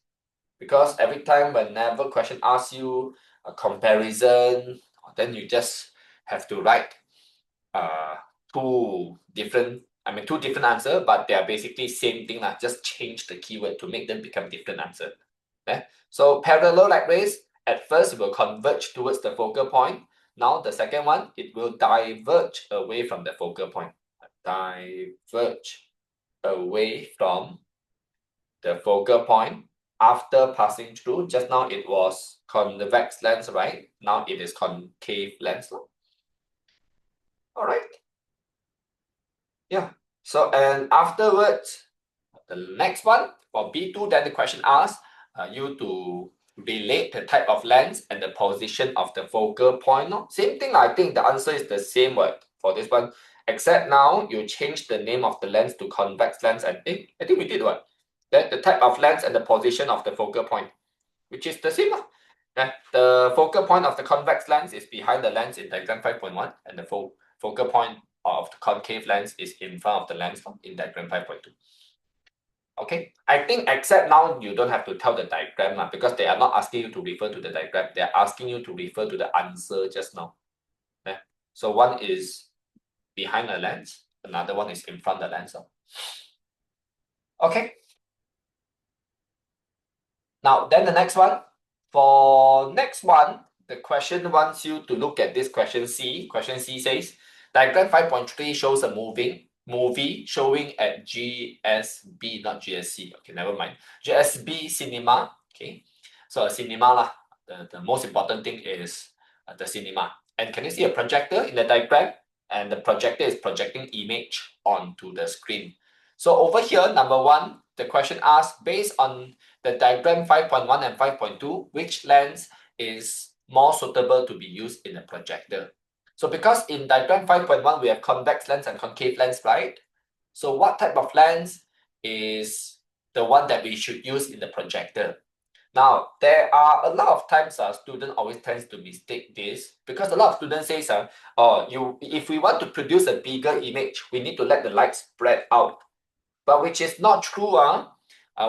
because every time whenever question asks you a comparison, then you just have to write two different answers, but they are basically same thing, just change the keyword to make them become different answer. So parallel light rays, at first it will converge towards the focal point. Now the second one, it will diverge away from the focal point. Diverge away from the focal point after passing through. Just now it was convex lens, right? Now it is concave lens. All right. Yeah. So, and afterwards, the next one for B2, then the question asks you to relate the type of lens and the position of the focal point. Same thing, I think the answer is the same word for this one, except now you change the name of the lens to convex lens, and I think we did what? Then the type of lens and the position of the focal point, which is the same. The focal point of the convex lens is behind the lens in diagram 5.1, and the focal point of the concave lens is in front of the lens in diagram 5.2. Okay, I think except now you don't have to tell the diagram because they are not asking you to refer to the diagram. They are asking you to refer to the answer just now. So one is behind the lens, another one is in front of the lens. Okay. Now, then the next one. For next one, the question wants you to look at this question C. Question C says, diagram 5.3 shows a movie showing at GSB, not GSC. Okay, never mind. GSB cinema. Okay, so a cinema the most important thing is the cinema. And can you see a projector in the diagram? And the projector is projecting image onto the screen. So over here, number one, the question asks, based on the diagram 5.1 and 5.2, which lens is more suitable to be used in a projector? So because in diagram 5.1, we have convex lens and concave lens, right? So what type of lens is the one that we should use in the projector? Now, there are a lot of times student always tends to mistake this because a lot of students says, if we want to produce a bigger image, we need to let the light spread out. But which is not true.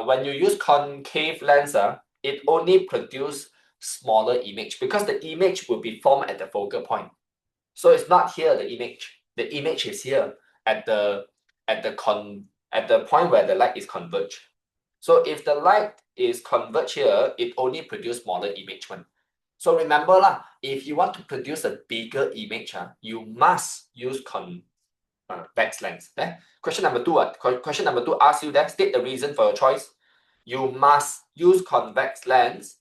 When you use concave lens, it only produce smaller image because the image will be formed at the focal point. So it's not here, the image. The image is here at the point where the light is converged. So if the light is converged here, it only produce smaller image one. So remember if you want to produce a bigger image, you must use convex lens. Question number 2. Question number 2 asks you that state the reason for your choice. You must use convex lens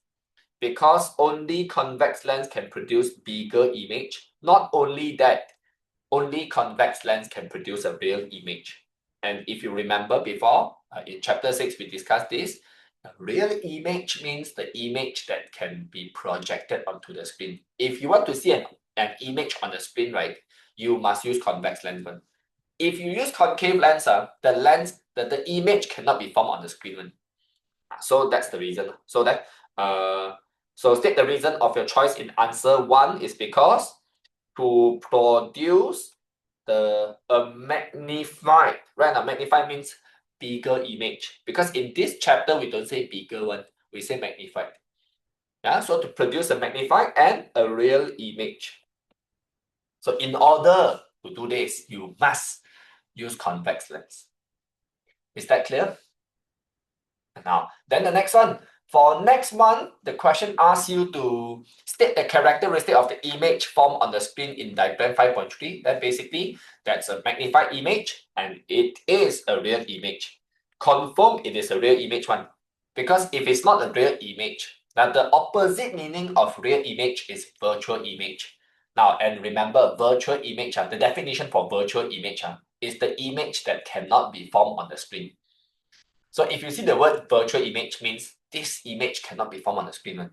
because only convex lens can produce bigger image. Not only that, only convex lens can produce a real image. And if you remember before, in chapter 6, we discussed this. A real image means the image that can be projected onto the screen. If you want to see an image on the screen, right, you must use convex lens. If you use concave lens, the image cannot be formed on the screen. So that's the reason. So state the reason of your choice in answer 1 is because to produce a magnified, right? A magnified means bigger image. Because in this chapter, we don't say bigger one, we say magnified. Yeah, so to produce a magnified and a real image. So in order to do this, you must use convex lens. Is that clear? Now, then the next one. For next one, the question asks you to state the characteristic of the image formed on the screen in diagram 5.3. Then basically, that's a magnified image and it is a real image. Confirm it is a real image one. Because if it's not a real image, now the opposite meaning of real image is virtual image. Now, and remember, virtual image, the definition for virtual image is the image that cannot be formed on the screen. So if you see the word virtual image means this image cannot be formed on the screen.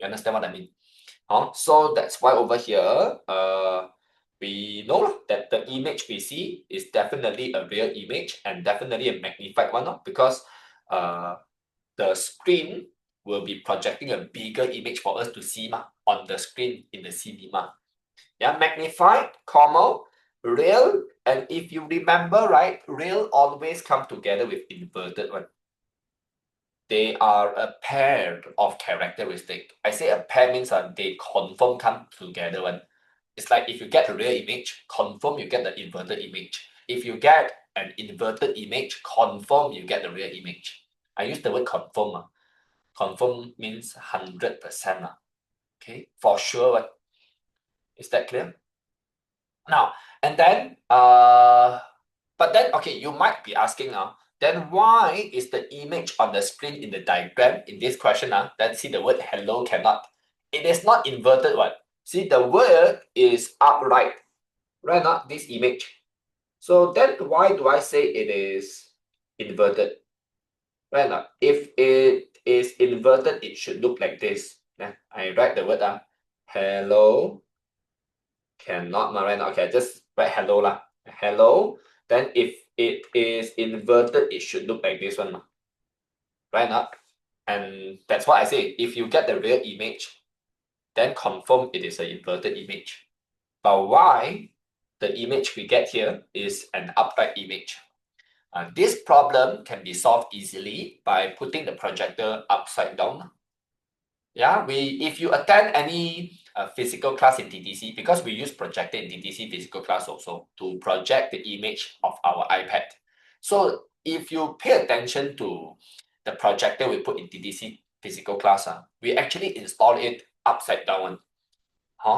You understand what I mean? So that's why over here, we know that the image we see is definitely a real image and definitely a magnified one, because the screen will be projecting a bigger image for us to see on the screen in the cinema. Yeah, magnified, real, and if you remember, right, real always come together with inverted one. They are a pair of characteristic. I say a pair means they confirm come together one. It's like if you get a real image, confirm you get the inverted image. If you get an inverted image, confirm you get the real image. I use the word confirm. Confirm means 100%. Okay, for sure. Is that clear? Now, and then, but then, okay, you might be asking now, then why is the image on the screen in the diagram in this question, then see the word hello cannot. It is not inverted one. See, the word is upright, right? Not this image. So then why do I say it is inverted? Right now, if it is inverted, it should look like this. I write the word hello cannot right now. Okay, just write hello lah. Hello. Then if it is inverted, it should look like this one. Right now. And that's what I say. If you get the real image, then confirm it is an inverted image. But why the image we get here is an upright image? This problem can be solved easily by putting the projector upside down. Yeah, if you attend any physical class in TTC, because we use projector in TTC physical class also to project the image of our iPad. So if you pay attention to the projector we put in TTC physical class, we actually install it upside down.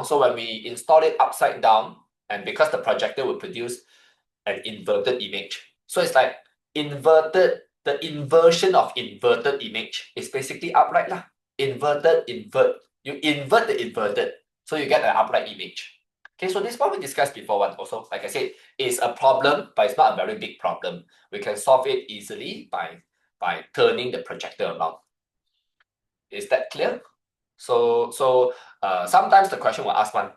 So when we install it upside down, and because the projector will produce an inverted image, so it's like inverted, the inversion of inverted image is basically upright lah. Inverted, invert. You invert the inverted, so you get an upright image. Okay, so this one we discussed before one also. Like I said, it's a problem, but it's not a very big problem. We can solve it easily by turning the projector around. Is that clear? So sometimes the question will ask one,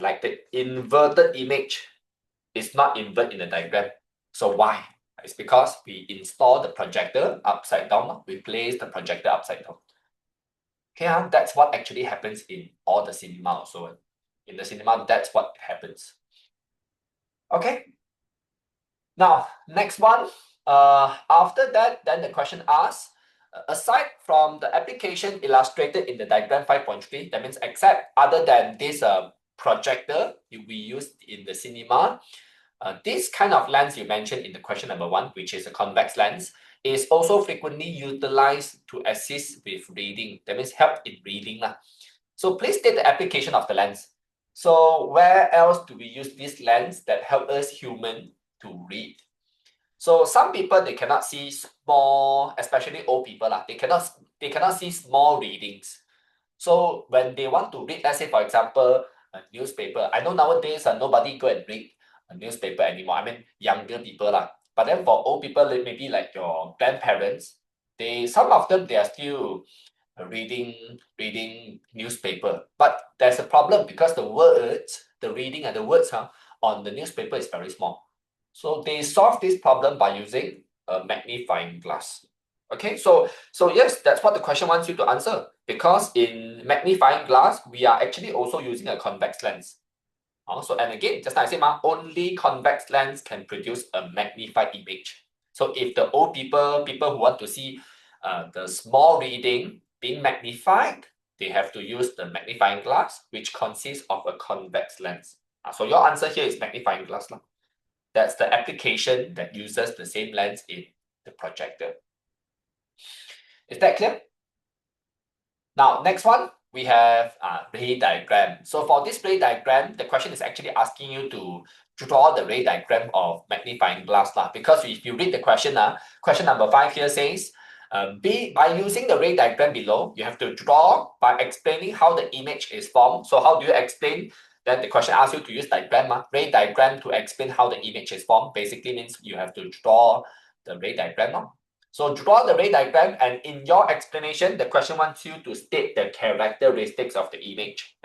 like the inverted image is not invert in the diagram. So why? It's because we install the projector upside down. We place the projector upside down. Okay, that's what actually happens in all the cinema also. In the cinema, that's what happens. Okay. Now, next one. After that, then the question asks, aside from the application illustrated in the diagram 5.3, that means except other than this projector we used in the cinema, this kind of lens you mentioned in the question number 1, which is a convex lens, is also frequently utilized to assist with reading. That means help in reading. So please state the application of the lens. So where else do we use this lens that help us human to read? So some people, they cannot see small, especially old people, they cannot see small readings. So when they want to read, let's say for example, a newspaper. I know nowadays nobody go and read a newspaper anymore. I mean younger people lah. But then for old people, maybe like your grandparents, some of them they are still reading newspaper. But there's a problem because the reading and the words on the newspaper is very small. So they solve this problem by using a magnifying glass. Okay, so yes, that's what the question wants you to answer. Because in magnifying glass, we are actually also using a convex lens. Also, and again, just like I said, only convex lens can produce a magnified image. So if the old people who want to see the small reading being magnified, they have to use the magnifying glass, which consists of a convex lens. So your answer here is magnifying glass. That's the application that uses the same lens in the projector. Is that clear? Now, next one, we have ray diagram. So for this ray diagram, the question is actually asking you to draw the ray diagram of magnifying glass. Because if you read the question, question number 5 here says, by using the ray diagram below, you have to draw by explaining how the image is formed. So how do you explain? Then the question asks you to use diagram, ray diagram, to explain how the image is formed. Basically means you have to draw the ray diagram. So draw the ray diagram, and in your explanation, the question wants you to state the characteristics of the image.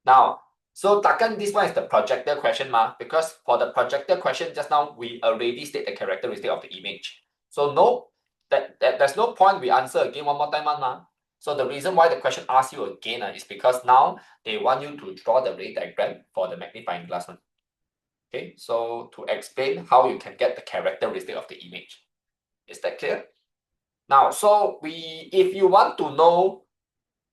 Now, so takkan this one is the projector question because for the projector question just now, we already state the characteristic of the image. So no, there's no point we answer again one more time. So the reason why the question asks you again is because now they want you to draw the ray diagram for the magnifying glass one. Okay, so to explain how you can get the characteristic of the image. Is that clear? Now, so if you want to know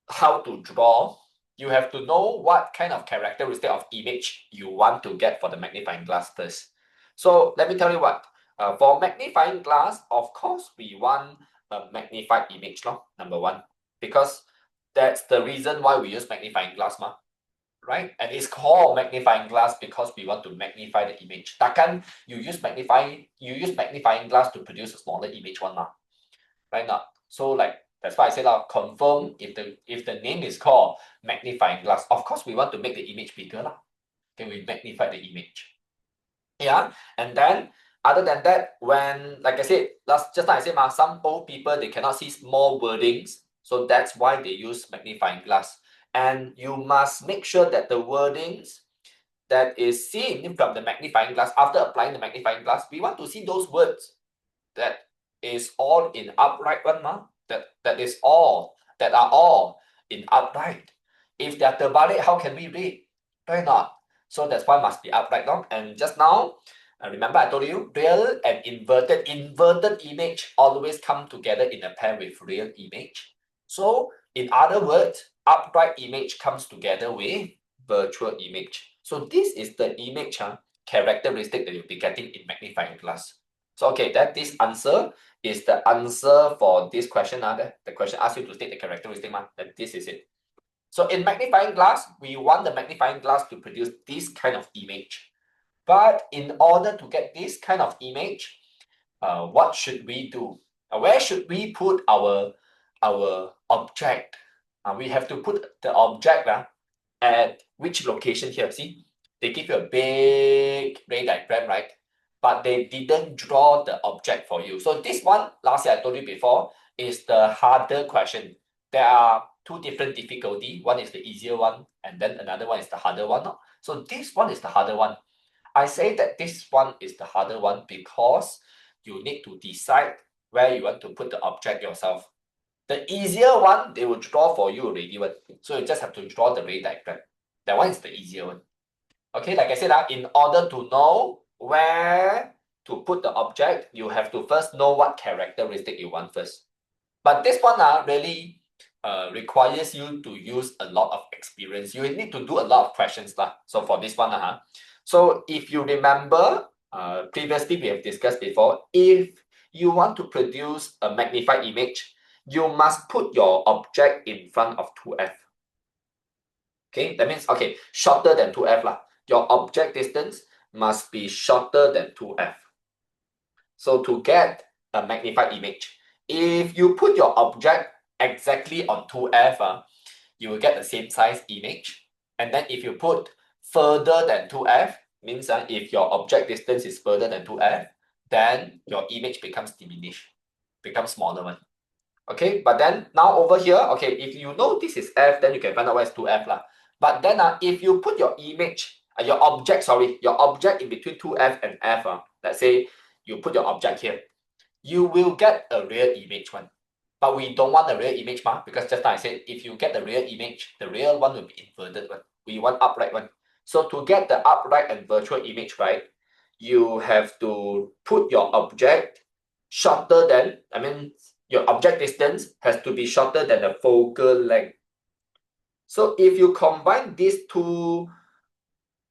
how to draw, you have to know what kind of characteristic of image you want to get for the magnifying glass first. So let me tell you what, for magnifying glass, of course, we want a magnified image, number one, because that's the reason why we use magnifying glass, right? And it's called magnifying glass because we want to magnify the image. Takkan you use magnifying glass to produce a smaller image one, right now. So like that's why I say confirm if the name is called magnifying glass, of course we want to make the image bigger Can we magnify the image? Yeah, and then other than that, when like I said just like I said, some old people they cannot see small wordings, so that's why they use magnifying glass. And you must make sure that the wordings that is seen from the magnifying glass, after applying the magnifying glass, we want to see those words that is all in upright one, that are all in upright. If they are terbalik, how can we read? Right not? So that's why must be upright. And just now, remember I told you, real and inverted image always come together in a pair with real image. So in other words, upright image comes together with virtual image. So this is the image characteristic that you'll be getting in magnifying glass. So okay, that this answer is the answer for this question. The question asks you to state the characteristic, that this is it. So in magnifying glass, we want the magnifying glass to produce this kind of image. But in order to get this kind of image, what should we do? Where should we put our object? We have to put the object at which location here? See, they give you a big ray diagram, right? But they didn't draw the object for you. So this one, last year I told you before, is the harder question. There are two different difficulty. One is the easier one, and then another one is the harder one. So this one is the harder one. I say that this one is the harder one because you need to decide where you want to put the object yourself. The easier one, they will draw for you already one. So you just have to draw the ray diagram. That one is the easier one. Okay, like I said, in order to know where to put the object, you have to first know what characteristic you want first. But this one really requires you to use a lot of experience. You need to do a lot of questions. So for this one, so if you remember, previously we have discussed before, if you want to produce a magnified image, you must put your object in front of 2f. Okay, that means, okay, shorter than 2f. Your object distance must be shorter than 2f. So to get a magnified image, if you put your object exactly on 2f, you will get the same size image. And then if you put further than 2f, means if your object distance is further than 2f, then your image becomes diminished, becomes smaller one. Okay, but then now over here, okay, if you know this is f, then you can find out where is 2f lah. But then if you put your image, your object in between 2f and f, let's say you put your object here, you will get a real image one. But we don't want a real image because just now I said, if you get the real image, the real one will be inverted one. We want upright one. So to get the upright and virtual image, right, you have to put your object shorter than, your object distance has to be shorter than the focal length. So if you combine these two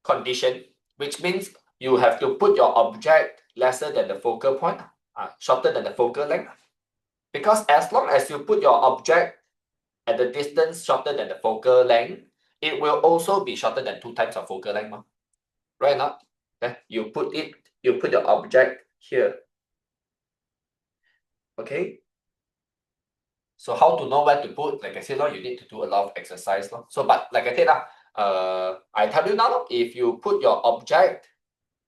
conditions, which means you have to put your object lesser than the focal point, shorter than the focal length. Because as long as you put your object at the distance shorter than the focal length, it will also be shorter than 2 times of focal length. Right now, you put your object here. Okay. So how to know where to put? Like I said, you need to do a lot of exercise. So, but like I said, I tell you now, if you put your object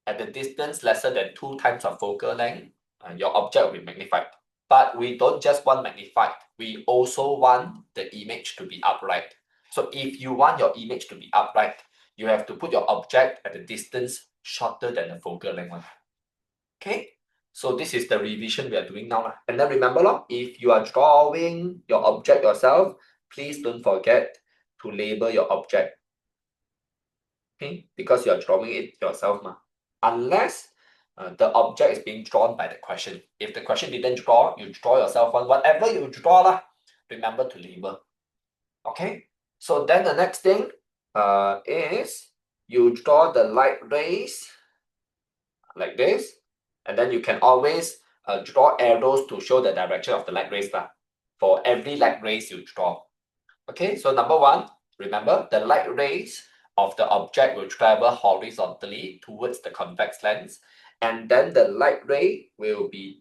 at the distance lesser than 2 times of focal length, your object will be magnified. But we don't just want magnified. We also want the image to be upright. So if you want your image to be upright, you have to put your object at the distance shorter than the focal length one. Okay. So this is the revision we are doing now. And then remember, if you are drawing your object yourself, please don't forget to label your object. Okay, because you are drawing it yourself. Unless the object is being drawn by the question. If the question didn't draw, you draw yourself one. Whatever you draw, remember to label. Okay, so then the next thing is you draw the light rays like this. And then you can always draw arrows to show the direction of the light rays for every light rays you draw. Okay, so number one, remember the light rays of the object will travel horizontally towards the convex lens, and then the light ray will be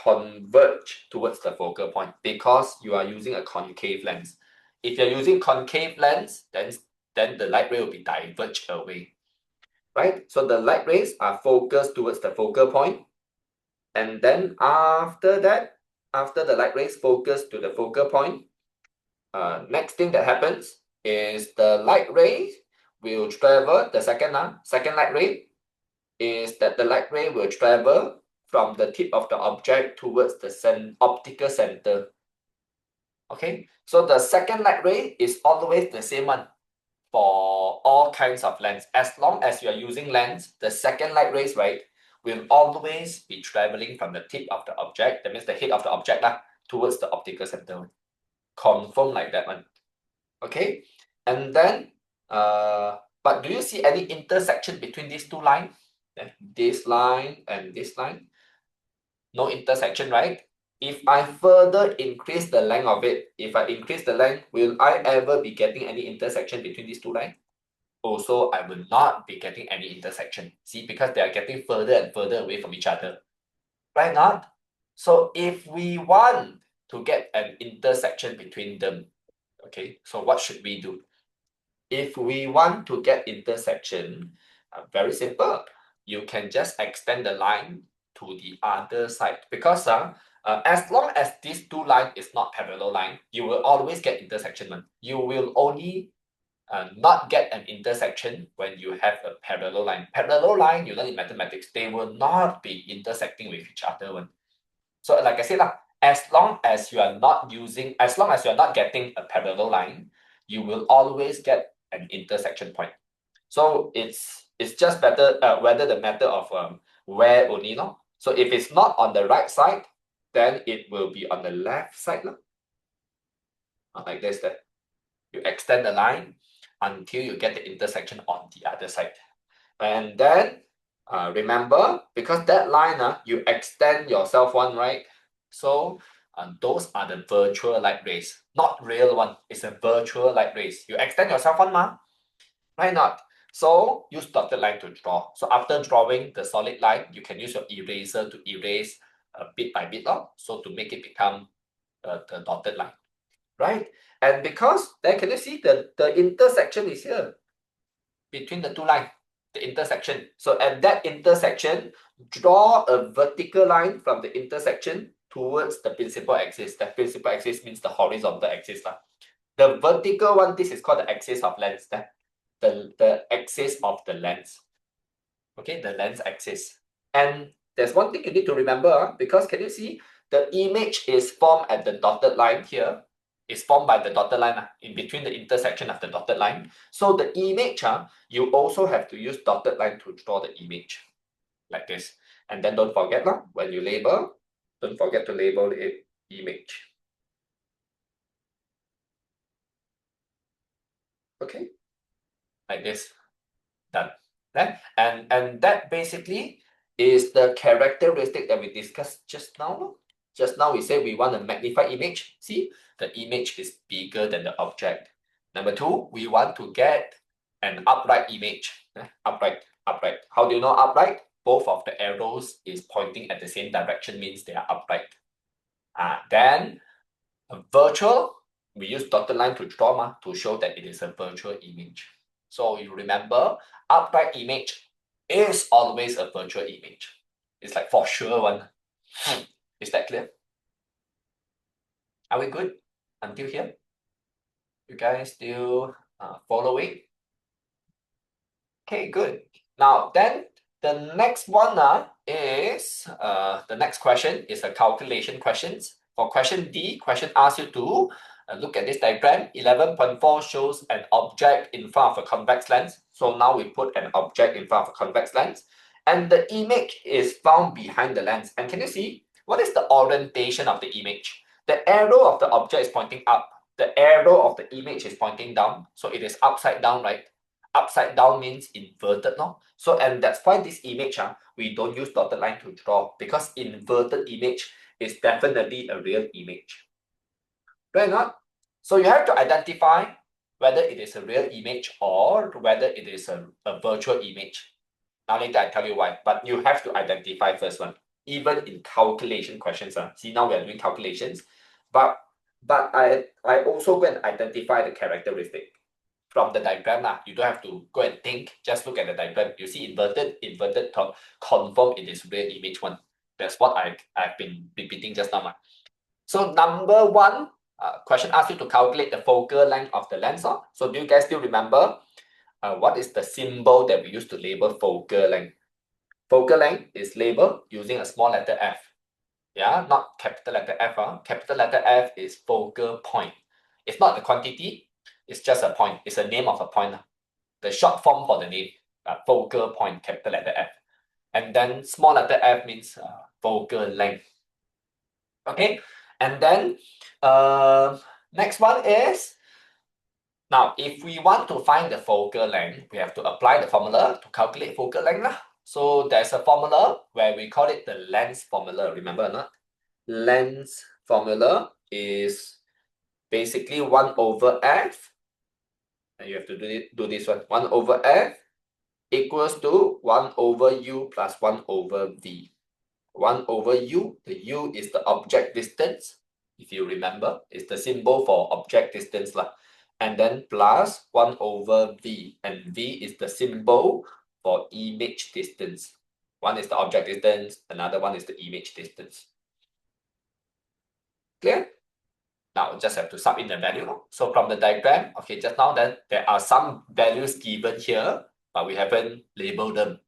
converged towards the focal point because you are using a concave lens. If you're using concave lens, then the light ray will be diverged away. Right? So the light rays are focused towards the focal point. And then after that, after the light rays focus to the focal point, next thing that happens is the light rays will travel, the second light ray is that the light ray will travel from the tip of the object towards the optical center. Okay, so the second light ray is always the same one for all kinds of lens. As long as you are using lens, the second light rays, right, will always be traveling from the tip of the object, that means the head of the object, towards the optical center. Confirm like that one. Okay, and then, but do you see any intersection between these two lines? This line and this line? No intersection, right? If I further increase the length of it, if I increase the length, will I ever be getting any intersection between these two lines? Also, I will not be getting any intersection. See, because they are getting further and further away from each other. Right not? So if we want to get an intersection between them, okay, so what should we do? If we want to get intersection, very simple. You can just extend the line to the other side because as long as these two lines is not parallel line, you will always get intersection. You will only not get an intersection when you have a parallel line. Parallel line, you learn in mathematics, they will not be intersecting with each other. So like I said, As long as you are not getting a parallel line, you will always get an intersection point. So it's just better whether the matter of where only, no? So if it's not on the right side, then it will be on the left side, no? Like this, then you extend the line until you get the intersection on the other side. And then remember, because that line, you extend yourself one, right? So those are the virtual light rays, not real one. It's a virtual light rays. You extend yourself one, right? Not. So use dotted line to draw. So after drawing the solid line, you can use your eraser to erase bit by bit, so to make it become the dotted line, right? And because then can you see the intersection is here between the two lines, the intersection. So at that intersection, draw a vertical line from the intersection towards the principal axis. The principal axis means the horizontal axis. The vertical one, this is called the axis of lens. The axis of the lens. Okay, the lens axis. And there's one thing you need to remember, because can you see the image is formed at the dotted line here. Is formed by the dotted line in between the intersection of the dotted line. So the image, you also have to use dotted line to draw the image like this. And then don't forget, when you label, don't forget to label it image. Okay, like this. Done. And that basically is the characteristic that we discussed just now. Just now we said we want a magnified image. See, the image is bigger than the object. Number two, we want to get an upright image. Upright. How do you know upright? Both of the arrows is pointing at the same direction, means they are upright. Then a virtual, we use dotted line to draw to show that it is a virtual image. So you remember, upright image is always a virtual image. It's like for sure one. Is that clear? Are we good until here? You guys still following? Okay, good. Now then, the next one is the next question is a calculation questions. For question D, question asks you to look at this diagram. 11.4 shows an object in front of a convex lens. So now we put an object in front of a convex lens, and the image is found behind the lens. And can you see what is the orientation of the image? The arrow of the object is pointing up. The arrow of the image is pointing down. So it is upside down, right? Upside down means inverted, no? So, and that's why this image, we don't use dotted line to draw, because inverted image is definitely a real image. Right or not? So you have to identify whether it is a real image or whether it is a virtual image. Now later I tell you why, but you have to identify first one. Even in calculation questions, see now we are doing calculations, but I also go and identify the characteristic from the diagram. You don't have to go and think, just look at the diagram. You see inverted, confirm it is real image one. That's what I've been repeating just now. So number one, question asks you to calculate the focal length of the lens. So do you guys still remember what is the symbol that we use to label focal length? Focal length is labeled using a small letter F. Yeah, not capital letter F. Capital letter F is focal point. It's not the quantity, it's just a point. It's a name of a point. The short form for the name, focal point, capital letter F. And then small letter f means focal length. Okay, and then next one is, now if we want to find the focal length, we have to apply the formula to calculate focal length. So there's a formula where we call it the lens formula. Remember or not? Lens formula is basically 1 over f, and you have to do this one. 1 over f equals to 1 over u plus 1 over v. 1 over u, the u is the object distance. If you remember, it's the symbol for object distance. And then plus 1 over v. And v is the symbol for image distance. One is the object distance, another one is the image distance. Clear? Now just have to sub in the value. So from the diagram, okay, just now then there are some values given here, but we haven't labeled them.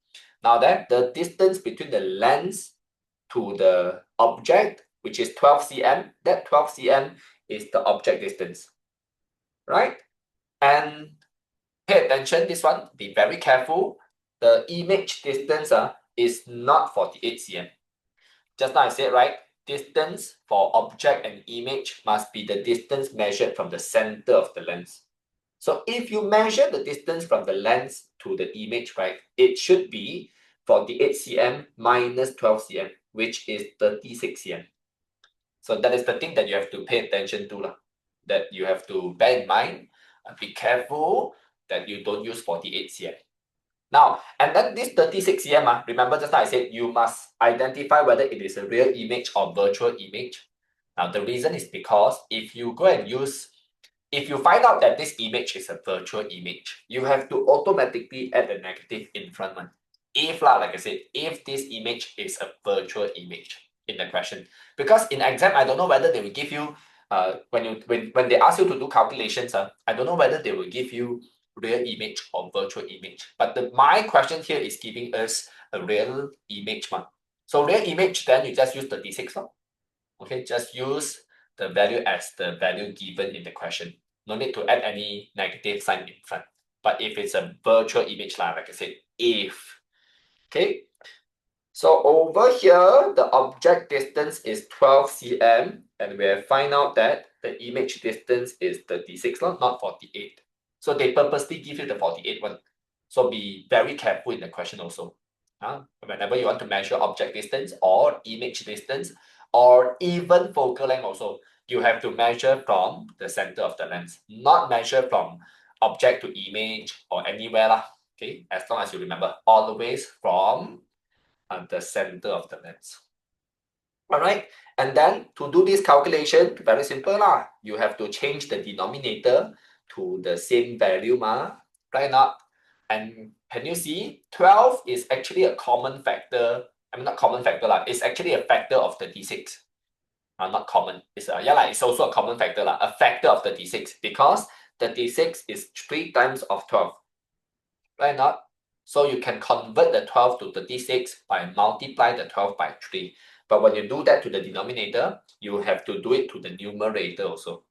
Now that the distance between the lens to the object, which is 12 cm. That 12 cm is the object distance, right? And pay attention, this one, be very careful. The image distance is not 48 cm. Just now I said, right? Distance for object and image must be the distance measured from the center of the lens. So if you measure the distance from the lens to the image, right, it should be 48 cm minus 12 cm, which is 36 cm. So that is the thing that you have to pay attention to, that you have to bear in mind. Be careful that you don't use 48 cm. Now, and then this 36 cm, remember just now I said you must identify whether it is a real image or virtual image. Now, the reason is because if you find out that this image is a virtual image, you have to automatically add a negative in front one. If, like I said, if this image is a virtual image in the question. Because in exam, I don't know whether they will give you, when they ask you to do calculations, I don't know whether they will give you real image or virtual image. But my question here is giving us a real image. So real image, then you just use 36. Okay, just use the value as the value given in the question. No need to add any negative sign in front. But if it's a virtual image, like I said, if. Okay, so over here, the object distance is 12 cm, and we have found out that the image distance is 36, not 48. So they purposely give you the 48 one. So be very careful in the question also. Whenever you want to measure object distance or image distance, or even focal length also, you have to measure from the center of the lens, not measure from object to image or anywhere. Okay, as long as you remember, always from the center of the lens. All right, and then to do this calculation, very simple you have to change the denominator to the same value right now. And can you see 12 is actually a common factor. I mean, not common factor it's actually a factor of 36. Not common, it's it's also a common factor a factor of 36, because 36 is 3 times of 12, right not? So you can convert the 12 to 36 by multiply the 12 by 3. But when you do that to the denominator, you have to do it to the numerator also,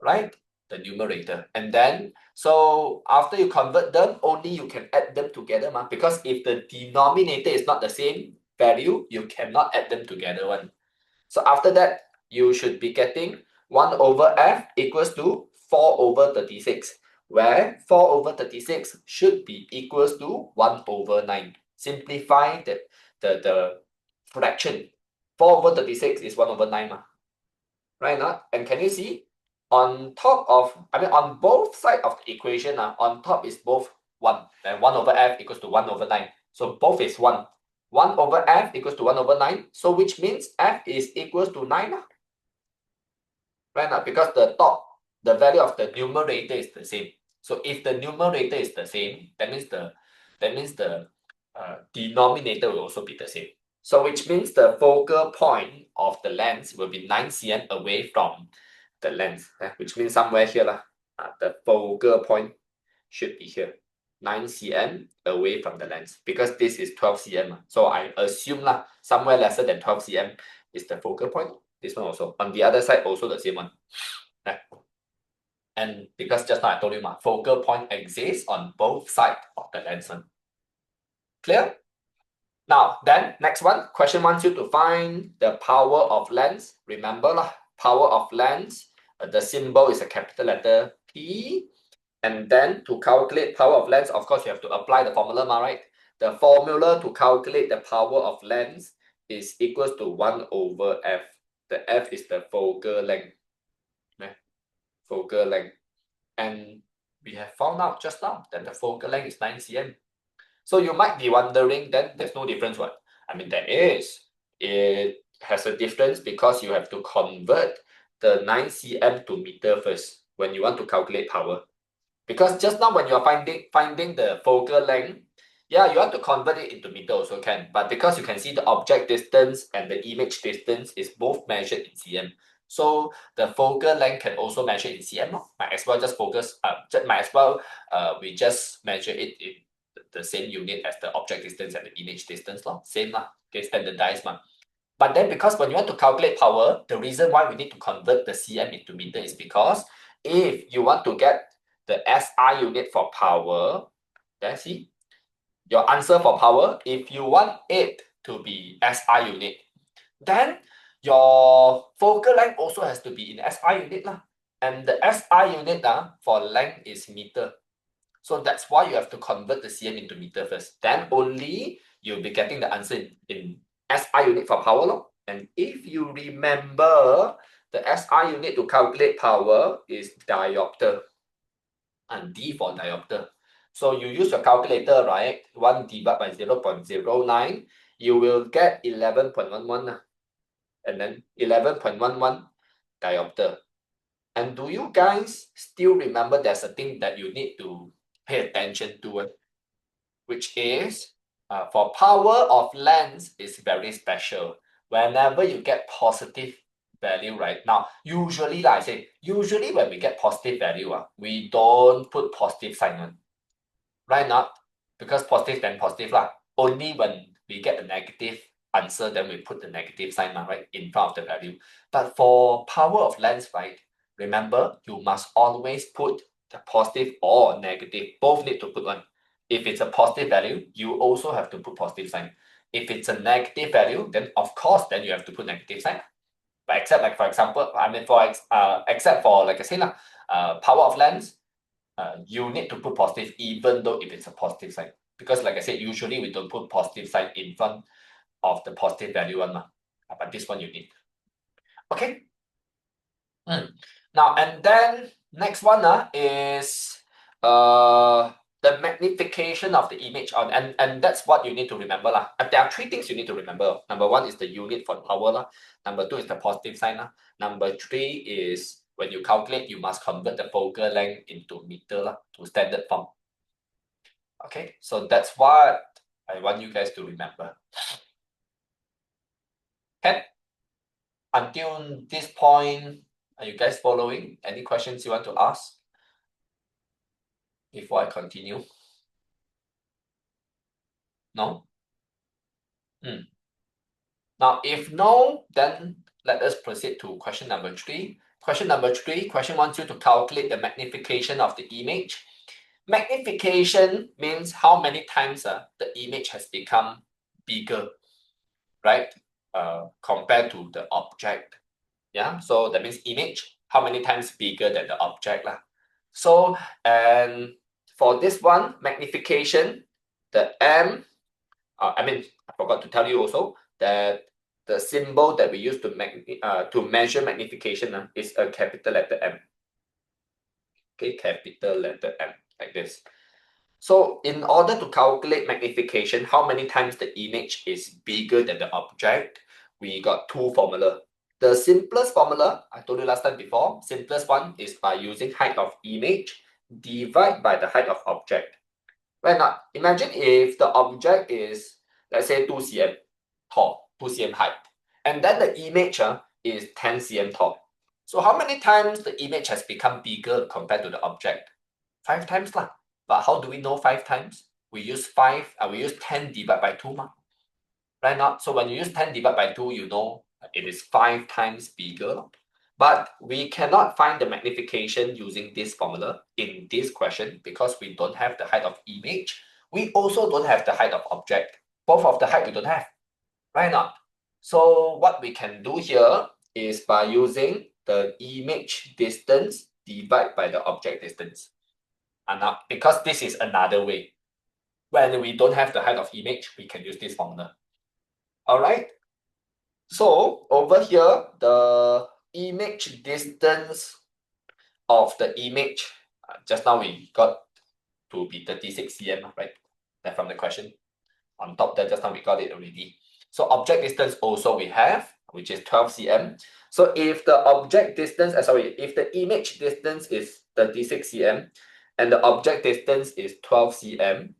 right? The numerator. And then, so after you convert them, only you can add them together, because if the denominator is not the same value, you cannot add them together one. So after that, you should be getting 1 over f equals to 4 over 36, where 4 over 36 should be equals to 1 over 9. Simplify the fraction. 4 over 36 is 1 over 9, right not? And can you see, on top of, on both sides of the equation, on top is both 1, and 1 over f equals to 1 over 9. So both is 1. 1 over f equals to 1 over 9. So which means f is equals to 9. Right now, because the value of the numerator is the same. So if the numerator is the same, that means the denominator will also be the same. So which means the focal point of the lens will be 9 cm away from the lens, which means somewhere here the focal point should be here, 9 cm away from the lens, because this is 12 cm. So I assume somewhere lesser than 12 cm is the focal point. This one also. On the other side, also the same one. And because just now I told you, focal point exists on both sides of the lens one. Clear? Now, then, next one. Question wants you to find the power of lens. Remember, power of lens, the symbol is a capital letter P. And then to calculate power of lens, of course, you have to apply the formula, right? The formula to calculate the power of lens is equals to 1 over f. The f is the focal length. Focal length. And we have found out just now that the focal length is 9 cm. So you might be wondering, then there's no difference, what? There is. It has a difference because you have to convert the 9 cm to meter first when you want to calculate power. Because just now when you're finding the focal length, you want to convert it into meter also can. But because you can see the object distance and the image distance is both measured in cm, so the focal length can also measure in cm. Might as well just we just measure it in the same unit as the object distance and the image distance. Same okay, standardized. But then because when you want to calculate power, the reason why we need to convert the cm into meter is because if you want to get the SI unit for power, then see, your answer for power, if you want it to be SI unit, then your focal length also has to be in SI unit lah. And the SI unit for length is meter. So that's why you have to convert the cm into meter first. Then only you'll be getting the answer in SI unit for power law. And if you remember, the SI unit to calculate power is diopter. And D for diopter. So you use your calculator, right? 1 divided by 0.09, you will get 11.11. And then 11.11 diopter. And do you guys still remember there's a thing that you need to pay attention to, which is for power of lens is very special. Whenever you get positive value right now, usually like I say, usually when we get positive value, we don't put positive sign on. Right now, because positive then positive lah. Only when we get a negative answer, then we put the negative sign right in front of the value. But for power of lens, right, remember, you must always put the positive or negative. Both need to put one. If it's a positive value, you also have to put positive sign. If it's a negative value, then of course, then you have to put negative sign. But except like, for example, I mean, except for, like I say, power of lens, you need to put positive even though if it's a positive sign. Because like I said, usually we don't put positive sign in front of the positive value one. But this one you need. Okay. Now, and then next one is the magnification of the image on, and that's what you need to remember lah. There are three things you need to remember. Number one is the unit for power lah. Number two is the positive sign lah. Number three is when you calculate, you must convert the focal length into meter lah, to standard form. Okay, so that's what I want you guys to remember. Okay. Until this point, are you guys following? Any questions you want to ask before I continue? No? Now, if no, then let us proceed to question number 3. Question number 3, question wants you to calculate the magnification of the image. Magnification means how many times the image has become bigger, right? Compared to the object. Yeah, so that means image, how many times bigger than the object lah. So, and for this one, magnification, the M, I forgot to tell you also that the symbol that we use to measure magnification is a capital letter M. Okay, capital letter M, like this. So in order to calculate magnification, how many times the image is bigger than the object, we got two formula. The simplest formula, I told you last time before, simplest one is by using height of image divide by the height of object. Right now, imagine if the object is, let's say 2 cm tall, 2 cm height, and then the image is 10 cm tall. So how many times the image has become bigger compared to the object? 5 times lah. But how do we know 5 times? We use 10 divided by 2 right now. So when you use 10 divided by 2, you know it is 5 times bigger. But we cannot find the magnification using this formula in this question because we don't have the height of image. We also don't have the height of object. Both of the height we don't have, right now. So what we can do here is by using the image distance divided by the object distance. And now, because this is another way. When we don't have the height of image, we can use this formula. All right. So over here, the image distance of the image, just now we got to be 36 cm, right? That from the question. On top there, just now we got it already. So object distance also we have, which is 12 cm. So if the object distance, if the image distance is 36 cm and the object distance is 12 cm,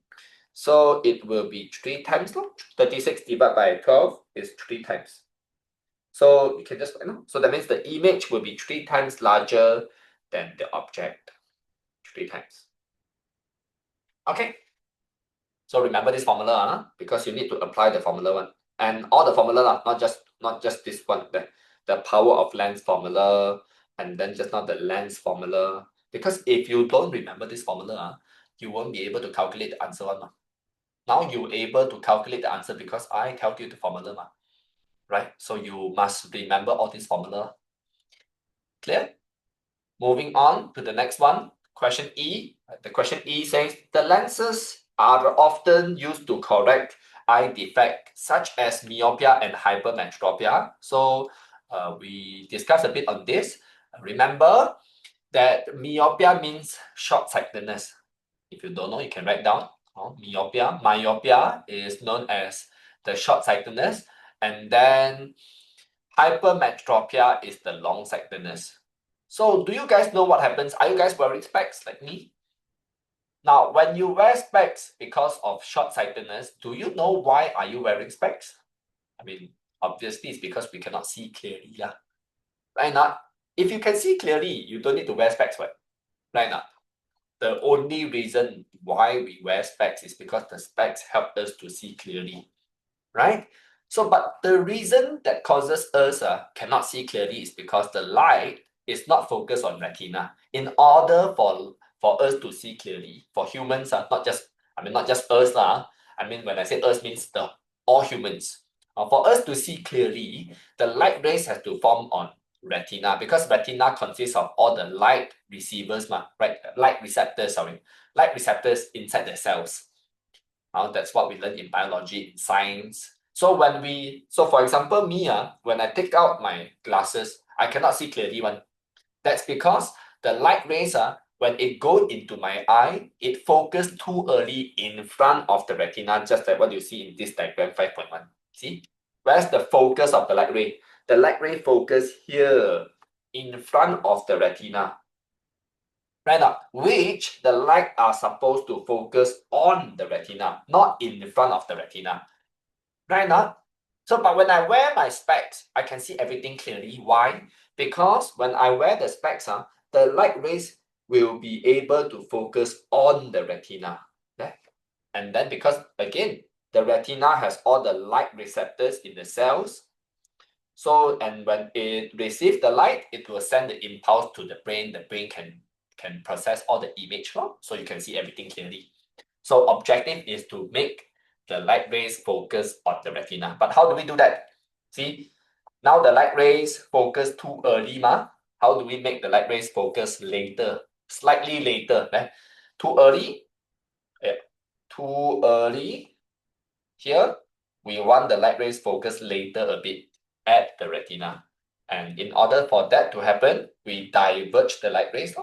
so it will be 3 times. 36 divided by 12 is 3 times. So you can just, so that means the image will be 3 times larger than the object. 3 times. Okay. So remember this formula, because you need to apply the formula one. And all the formula, not just this one, the power of lens formula, and then just now the lens formula. Because if you don't remember this formula, you won't be able to calculate the answer one. Now you're able to calculate the answer because I calculate the formula, right? So you must remember all this formula. Clear? Moving on to the next one, question E. The question E says, the lenses are often used to correct eye defect such as myopia and hypermetropia. So we discussed a bit on this. Remember that myopia means short-sightedness. If you don't know, you can write down. Myopia is known as the short-sightedness, and then hypermetropia is the long-sightedness. So do you guys know what happens? Are you guys wearing specs like me? Now, when you wear specs because of short-sightedness, do you know why are you wearing specs? I mean, obviously it's because we cannot see clearly, yeah. Right not? If you can see clearly, you don't need to wear specs, right? Right not? The only reason why we wear specs is because the specs help us to see clearly, right? So, but the reason that causes us cannot see clearly is because the light is not focused on retina. In order for us to see clearly, for humans, not just us, I mean, when I say us means all humans. For us to see clearly, the light rays have to form on retina because retina consists of all the light receivers, right? Light receptors inside the cells. That's what we learn in biology, in science. So for example, me, when I take out my glasses, I cannot see clearly one. That's because the light rays, when it go into my eye, it focus too early in front of the retina, just like what you see in this diagram 5.1. See? Where's the focus of the light ray? The light ray focus here in front of the retina. Right now, which the light are supposed to focus on the retina, not in front of the retina. Right now? So, but when I wear my specs, I can see everything clearly. Why? Because when I wear the specs, the light rays will be able to focus on the retina. Okay? And then because, again, the retina has all the light receptors in the cells. So, and when it receives the light, it will send the impulse to the brain. The brain can process all the image, so you can see everything clearly. So objective is to make the light rays focus on the retina. But how do we do that? See, now the light rays focus too early, How do we make the light rays focus later? Slightly later, Too early? Yeah. Too early. Here, we want the light rays focus later a bit at the retina. And in order for that to happen, we diverge the light rays.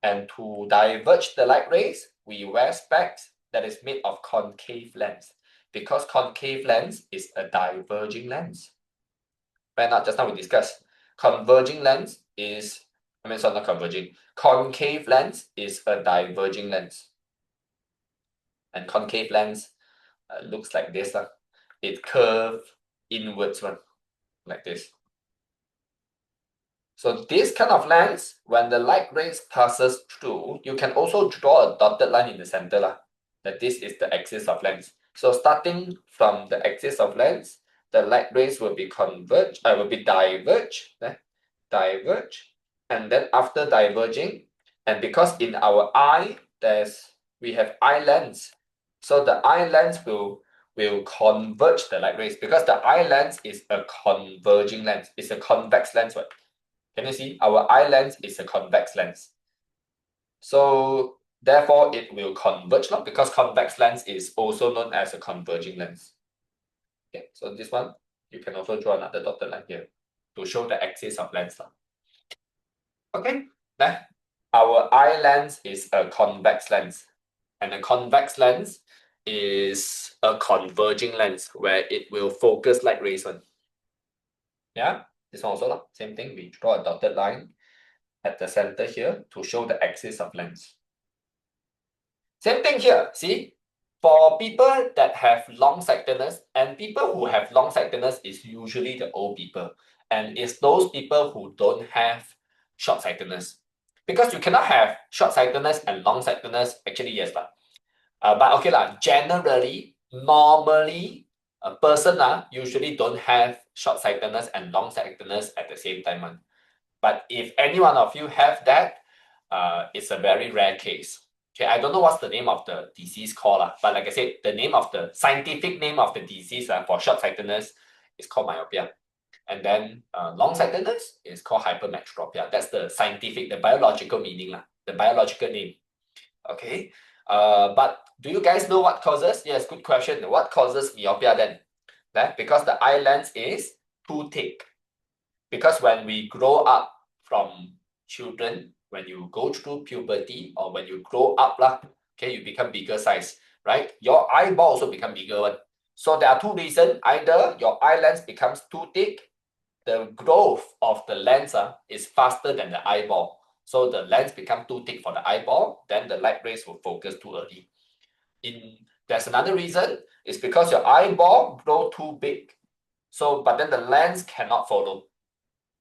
And to diverge the light rays, we wear specs that is made of concave lens, because concave lens is a diverging lens. Right now, just now we discussed converging lens is, not converging. Concave lens is a diverging lens. And concave lens looks like this. It curves inwards one, like this. So this kind of lens, when the light rays passes through, you can also draw a dotted line in the center, that this is the axis of lens. So starting from the axis of lens, the light rays will be diverge, and then after diverging, and because in our eye, we have eye lens, so the eye lens will converge the light rays, because the eye lens is a converging lens, it's a convex lens, right? Can you see? Our eye lens is a convex lens. So therefore, it will converge, because convex lens is also known as a converging lens. Okay, so this one, you can also draw another dotted line here to show the axis of lens. Okay, then our eye lens is a convex lens, and a convex lens is a converging lens where it will focus light rays on. Yeah, this one also, same thing. We draw a dotted line at the center here to show the axis of lens. Same thing here, see? For people that have long-sightedness, and people who have long-sightedness is usually the old people, and it's those people who don't have short-sightedness. Because you cannot have short-sightedness and long-sightedness, actually yes, but okay, generally, normally, a person usually don't have short-sightedness and long-sightedness at the same time. But if any one of you have that, it's a very rare case. Okay, I don't know what's the name of the disease called, but like I said, the name of the scientific name of the disease for short-sightedness is called myopia. And then long-sightedness is called hypermetropia. That's the scientific, the biological meaning, the biological name. Okay, but do you guys know what causes? Yes, good question. What causes myopia then? Because the eye lens is too thick. Because when we grow up from children, when you go through puberty or when you grow up, okay, you become bigger size, right? Your eyeball also become bigger one. So there are two reasons. Either your eye lens becomes too thick, the growth of the lens is faster than the eyeball. So the lens become too thick for the eyeball, then the light rays will focus too early. There's another reason, it's because your eyeball grow too big. So, but then the lens cannot follow.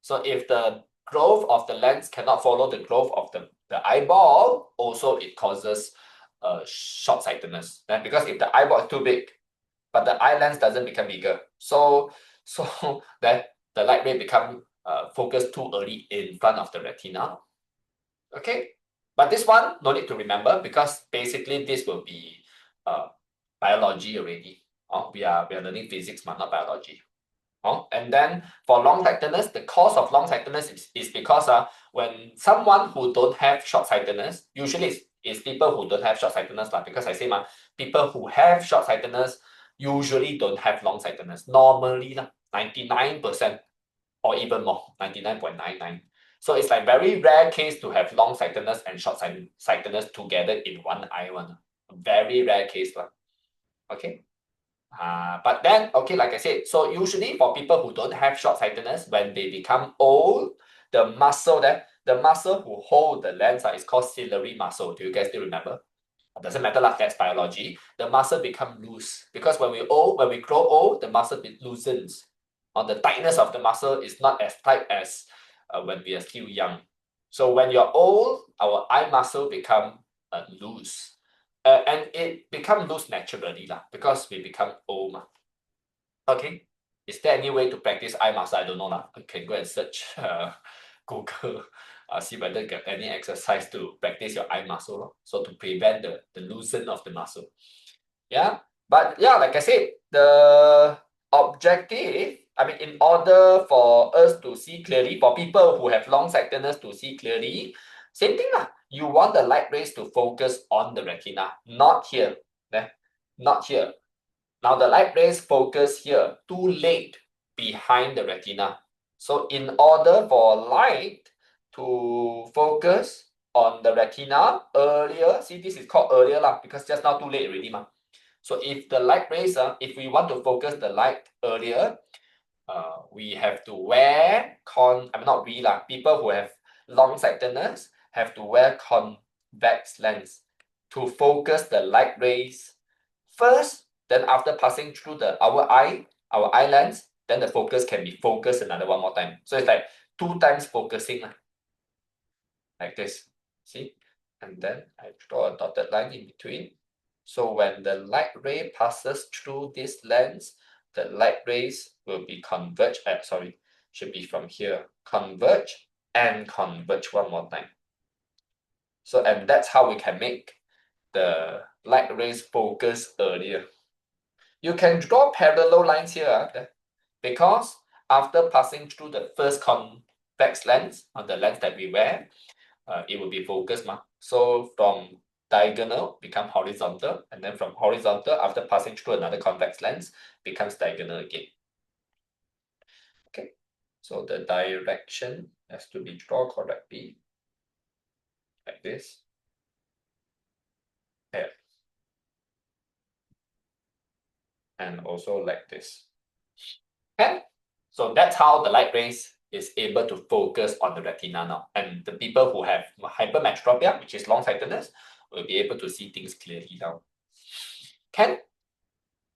So if the growth of the lens cannot follow the growth of the eyeball, also it causes short-sightedness. Because if the eyeball is too big, but the eye lens doesn't become bigger, so that the light ray become focused too early in front of the retina. Okay, but this one no need to remember because basically this will be biology already. We are learning physics, but not biology. And then for long-sightedness, the cause of long-sightedness is because when someone who don't have short-sightedness, usually it's people who don't have short-sightedness, because I say people who have short-sightedness usually don't have long-sightedness. Normally, 99% or even more, 99.99. So it's like very rare case to have long-sightedness and short-sightedness together in one eye one. Very rare case. Okay. But then, okay, like I said, so usually for people who don't have short-sightedness, when they become old, the muscle who hold the lens is called ciliary muscle. Do you guys still remember? It doesn't matter, that's biology. The muscle become loose because when we grow old, the muscle loosens. The tightness of the muscle is not as tight as when we are still young. So when you're old, our eye muscle become loose. And it become loose naturally because we become old. Okay, is there any way to practice eye muscle? I don't know. You can go and search Google, see whether you get any exercise to practice your eye muscle. So to prevent the loosen of the muscle. Yeah, but yeah, like I said, the objective, in order for us to see clearly, for people who have long-sightedness to see clearly, same thing you want the light rays to focus on the retina, not here. Not here. Now the light rays focus here, too late behind the retina. So in order for light to focus on the retina earlier, see this is called earlier because just now too late already. So if the light rays, if we want to focus the light earlier, we have to wear people who have long-sightedness have to wear convex lens to focus the light rays first, then after passing through our eye lens, then the focus can be focused another one more time. So it's like 2 times focusing like this. See? And then I draw a dotted line in between. So when the light ray passes through this lens, the light rays will be converged. Should be from here. Converge and converge one more time. So, and that's how we can make the light rays focus earlier. You can draw parallel lines here because after passing through the first convex lens, on the lens that we wear, it will be focused. So from diagonal become horizontal, and then from horizontal, after passing through another convex lens, becomes diagonal again. Okay, so the direction has to be drawn correctly, like this. Here. And also like this. Okay, so that's how the light rays is able to focus on the retina now. And the people who have hypermetropia, which is long-sightedness, will be able to see things clearly now. Okay.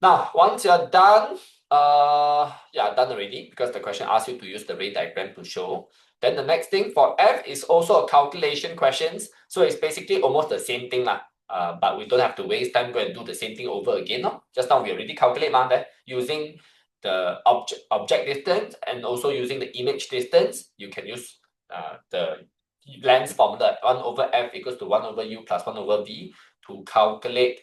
Now, once you're done, done already, because the question asks you to use the ray diagram to show. Then the next thing for F is also a calculation questions. So it's basically almost the same thing. but we don't have to waste time go and do the same thing over again. No? Just now we already calculate that using the object distance and also using the image distance, you can use the lens formula 1 over f equals to 1 over u plus 1 over v to calculate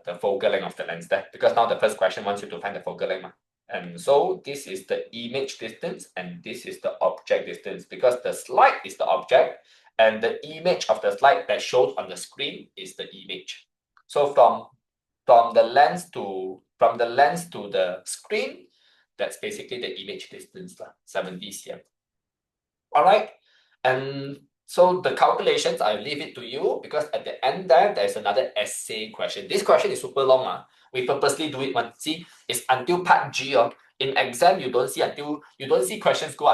the focal length of the lens there. Because now the first question wants you to find the focal length. And so this is the image distance and this is the object distance, because the slide is the object and the image of the slide that shows on the screen is the image. So from the lens to the screen, that's basically the image distance, 70 cm. All right, and so the calculations, I'll leave it to you, because at the end there's another essay question. This question is super long. We purposely do it one. See, it's until part G. In exam, you don't see questions go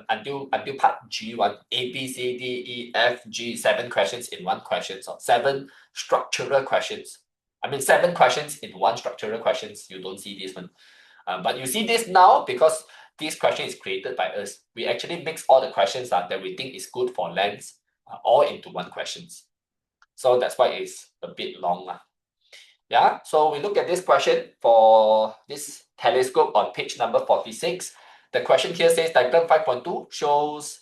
until part G1. A, B, C, D, E, F, G, 7 questions in one question. So 7 structural questions. I mean 7 questions in one structural questions. You don't see this one. But you see this now because this question is created by us. We actually mix all the questions that we think is good for lens all into one questions. So that's why it's a bit long. Yeah, so we look at this question for this telescope on page number 46. The question here says diagram 5.2 shows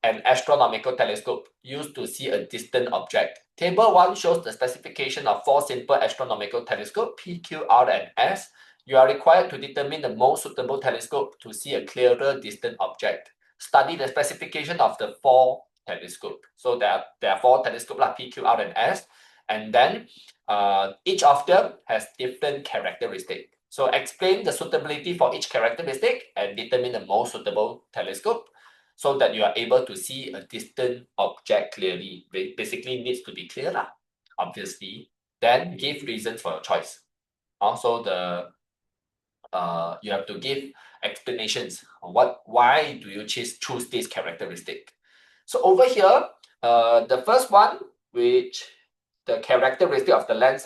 an astronomical telescope used to see a distant object. Table 1 shows the specification of 4 simple astronomical telescopes, P, Q, R, and S. You are required to determine the most suitable telescope to see a clearer distant object. Study the specification of the 4 telescopes. So there are 4 telescopes like P, Q, R, and S. And then each of them has different characteristics. So explain the suitability for each characteristic and determine the most suitable telescope so that you are able to see a distant object clearly. Basically needs to be clear, obviously. Then give reasons for your choice. Also, you have to give explanations on why do you choose this characteristic. So over here, the first one, which the characteristic of the lens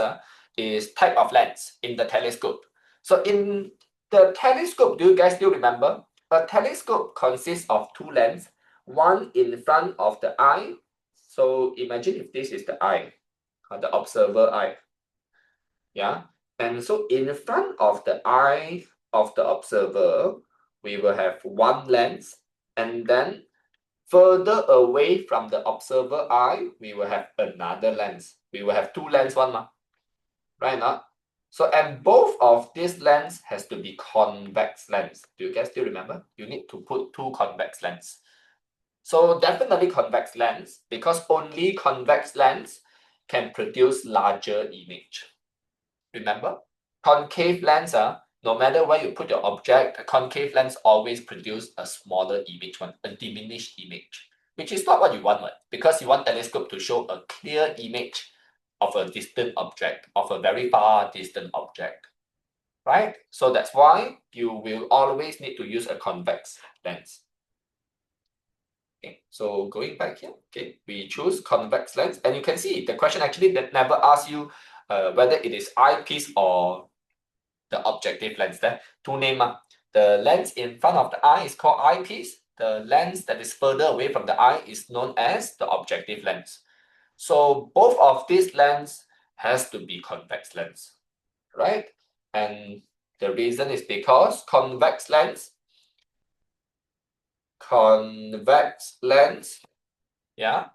is type of lens in the telescope. So in the telescope, do you guys still remember? A telescope consists of 2 lenses, one in front of the eye. So imagine if this is the eye, the observer eye. Yeah, and so in front of the eye of the observer, we will have 1 lens, and then further away from the observer eye, we will have another lens. We will have 2 lenses, right now. So, and both of these lenses has to be convex lens. Do you guys still remember? You need to put 2 convex lens. So definitely convex lens, because only convex lens can produce larger image. Remember, concave lens, no matter where you put your object, a concave lens always produce a smaller image, a diminished image, which is not what you want, because you want telescope to show a clear image of a distant object, of a very far distant object, right? So that's why you will always need to use a convex lens. Okay, so going back here, okay, we choose convex lens, and you can see the question actually that never asks you whether it is eyepiece or the objective lens there. 2 names. The lens in front of the eye is called eyepiece. The lens that is further away from the eye is known as the objective lens. So both of these lens has to be convex lens, right? And the reason is because convex lens, yeah,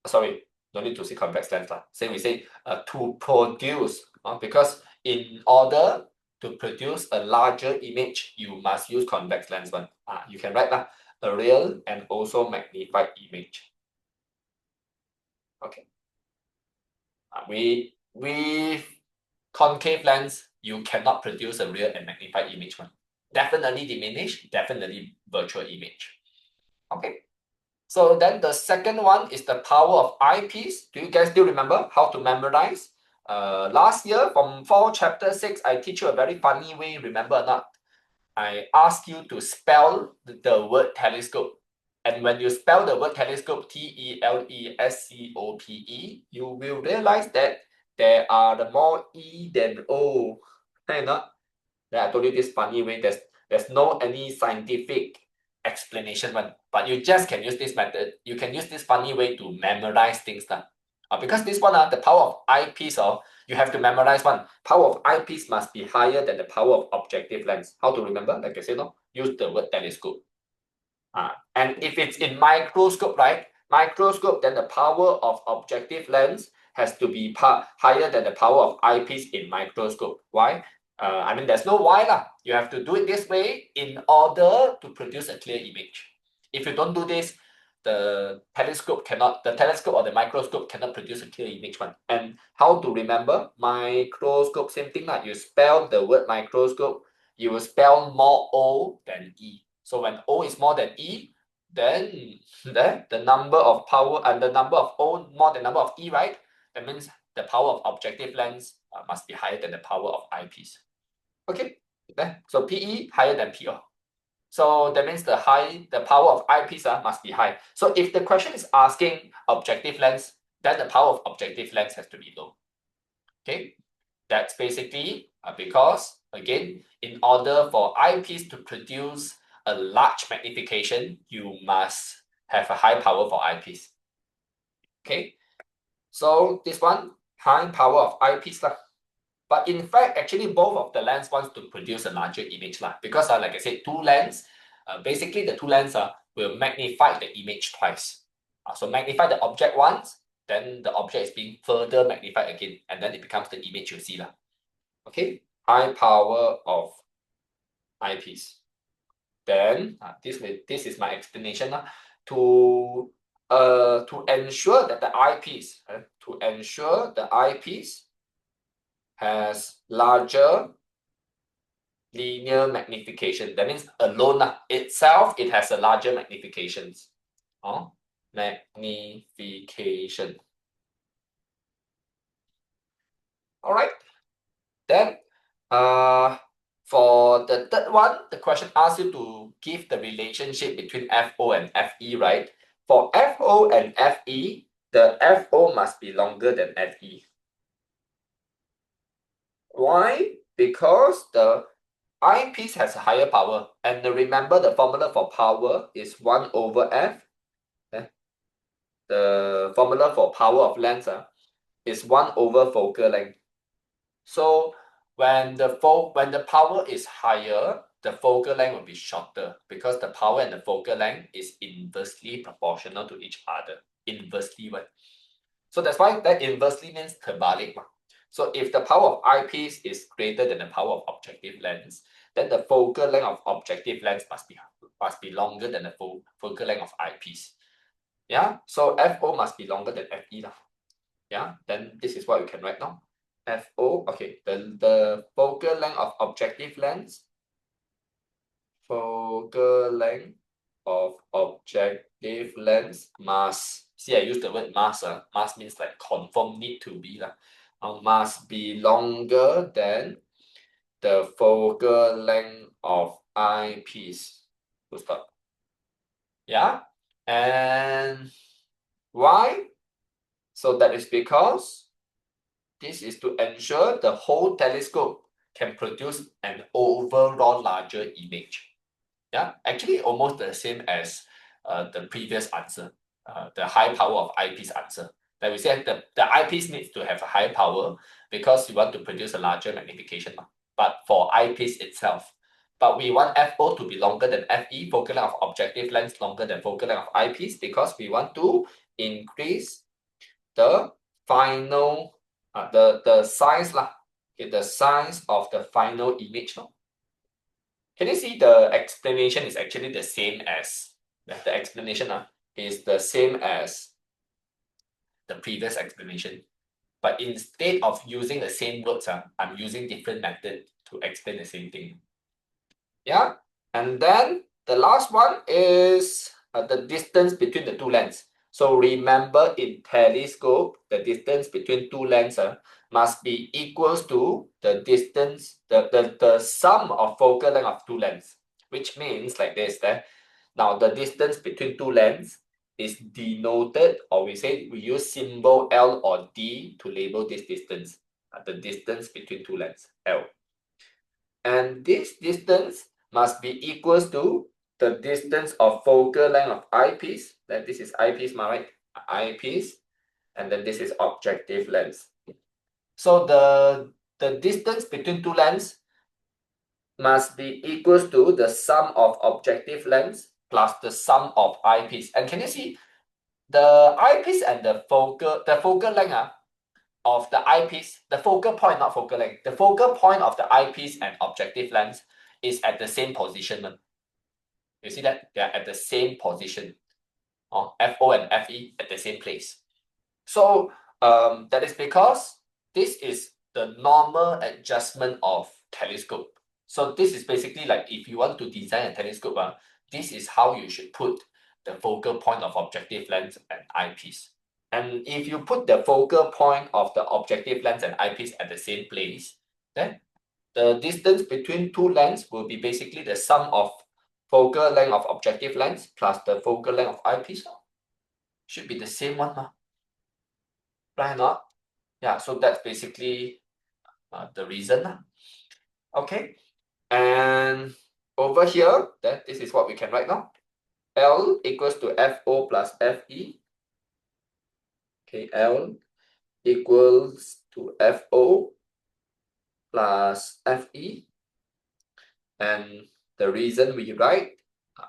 sorry, no need to say convex lens we say to produce, because in order to produce a larger image, you must use convex lens one. You can write a real and also magnified image. Okay. With concave lens, you cannot produce a real and magnified image one. Definitely diminish, definitely virtual image. Okay. So then the second one is the power of eyepiece. Do you guys still remember how to memorize? Last year from fall chapter 6, I teach you a very funny way, remember or not? I asked you to spell the word telescope. And when you spell the word telescope, Telescope, you will realize that there are more E than O. Right or not? Then I told you this funny way, there's no any scientific explanation one, but you just can use this method. You can use this funny way to memorize things. Because this one, the power of eyepiece, you have to memorize one. Power of eyepiece must be higher than the power of objective lens. How to remember? Like I said, use the word telescope. And if it's in microscope, right? Microscope, then the power of objective lens has to be higher than the power of eyepiece in microscope. Why? I mean, there's no why lah. You have to do it this way in order to produce a clear image. If you don't do this, the telescope or the microscope cannot produce a clear image one. And how to remember? Microscope, same thing lah. You spell the word microscope, you will spell more O than E. So when O is more than E, then the number of power and the number of O more than number of E, right? That means the power of objective lens must be higher than the power of eyepiece. Okay, so PE higher than PO. So that means the power of eyepiece must be high. So if the question is asking objective lens, then the power of objective lens has to be low. Okay, that's basically because, again, in order for eyepiece to produce a large magnification, you must have a high power for eyepiece. Okay, so this one, high power of eyepiece lah. But in fact, actually, both of the lens wants to produce a larger image lah. Because like I said, two lens, basically the two lens will magnify the image twice. So magnify the object once, then the object is being further magnified again, and then it becomes the image you see lah. Okay, high power of eyepiece. Then this is my explanation to ensure that the eyepiece has larger linear magnification. That means alone itself it has a larger magnifications. Magnification. All right. Then for the third one, the question asks you to give the relationship between FO and FE, right? For FO and FE, the FO must be longer than FE. Why? Because the eyepiece has a higher power. And remember the formula for power is 1 over F. The formula for power of lens is 1 over focal length. So when the power is higher, the focal length will be shorter because the power and the focal length is inversely proportional to each other. Inversely, right? So that's why that inversely means terbalik. So if the power of eyepiece is greater than the power of objective lens, then the focal length of objective lens must be longer than the focal length of eyepiece. Yeah, so FO must be longer than FE lah. Yeah, then this is what we can write now. FO, okay, the focal length of objective lens. Focal length of objective lens must, see I use the word must, must means like confirm, need to be must be longer than the focal length of eyepiece. Full stop. Yeah, and why? So that is because this is to ensure the whole telescope can produce an overall larger image. Yeah, actually almost the same as the previous answer, the high power of eyepiece answer. That we said the eyepiece needs to have a high power because you want to produce a larger magnification. But for eyepiece itself, but we want FO to be longer than FE, focal length of objective lens longer than focal length of eyepiece, because we want to increase the final the size the size of the final image. Can you see the explanation is actually the same as the explanation is the same as the previous explanation, but instead of using the same words, I'm using different method to explain the same thing. Yeah, and then the last one is the distance between the two lens. So remember, in telescope, the distance between two lens must be equals to the distance, the sum of focal length of two lens, which means like this. Now the distance between two lens is denoted, or we use symbol L or D to label this distance, the distance between two lens, L. And this distance must be equals to the distance of focal length of eyepiece. Then this is eyepiece, right? Eyepiece and then this is objective lens. So the distance between two lens must be equals to the sum of objective lens plus the sum of eyepiece. And can you see the eyepiece and the focal length of the eyepiece, the focal point, not focal length, the focal point of the eyepiece and objective lens is at the same position. You see that? They are at the same position. FO and FE at the same place. So that is because this is the normal adjustment of telescope. So this is basically like if you want to design a telescope, this is how you should put the focal point of objective lens and eyepiece. And if you put the focal point of the objective lens and eyepiece at the same place, then the distance between two lens will be basically the sum of focal length of objective lens plus the focal length of eyepiece. Should be the same one, right or not? Yeah, so that's basically the reason. Okay, and over here, then this is what we can write now. L equals to FO plus FE. Okay, L equals to FO plus FE. And the reason we write,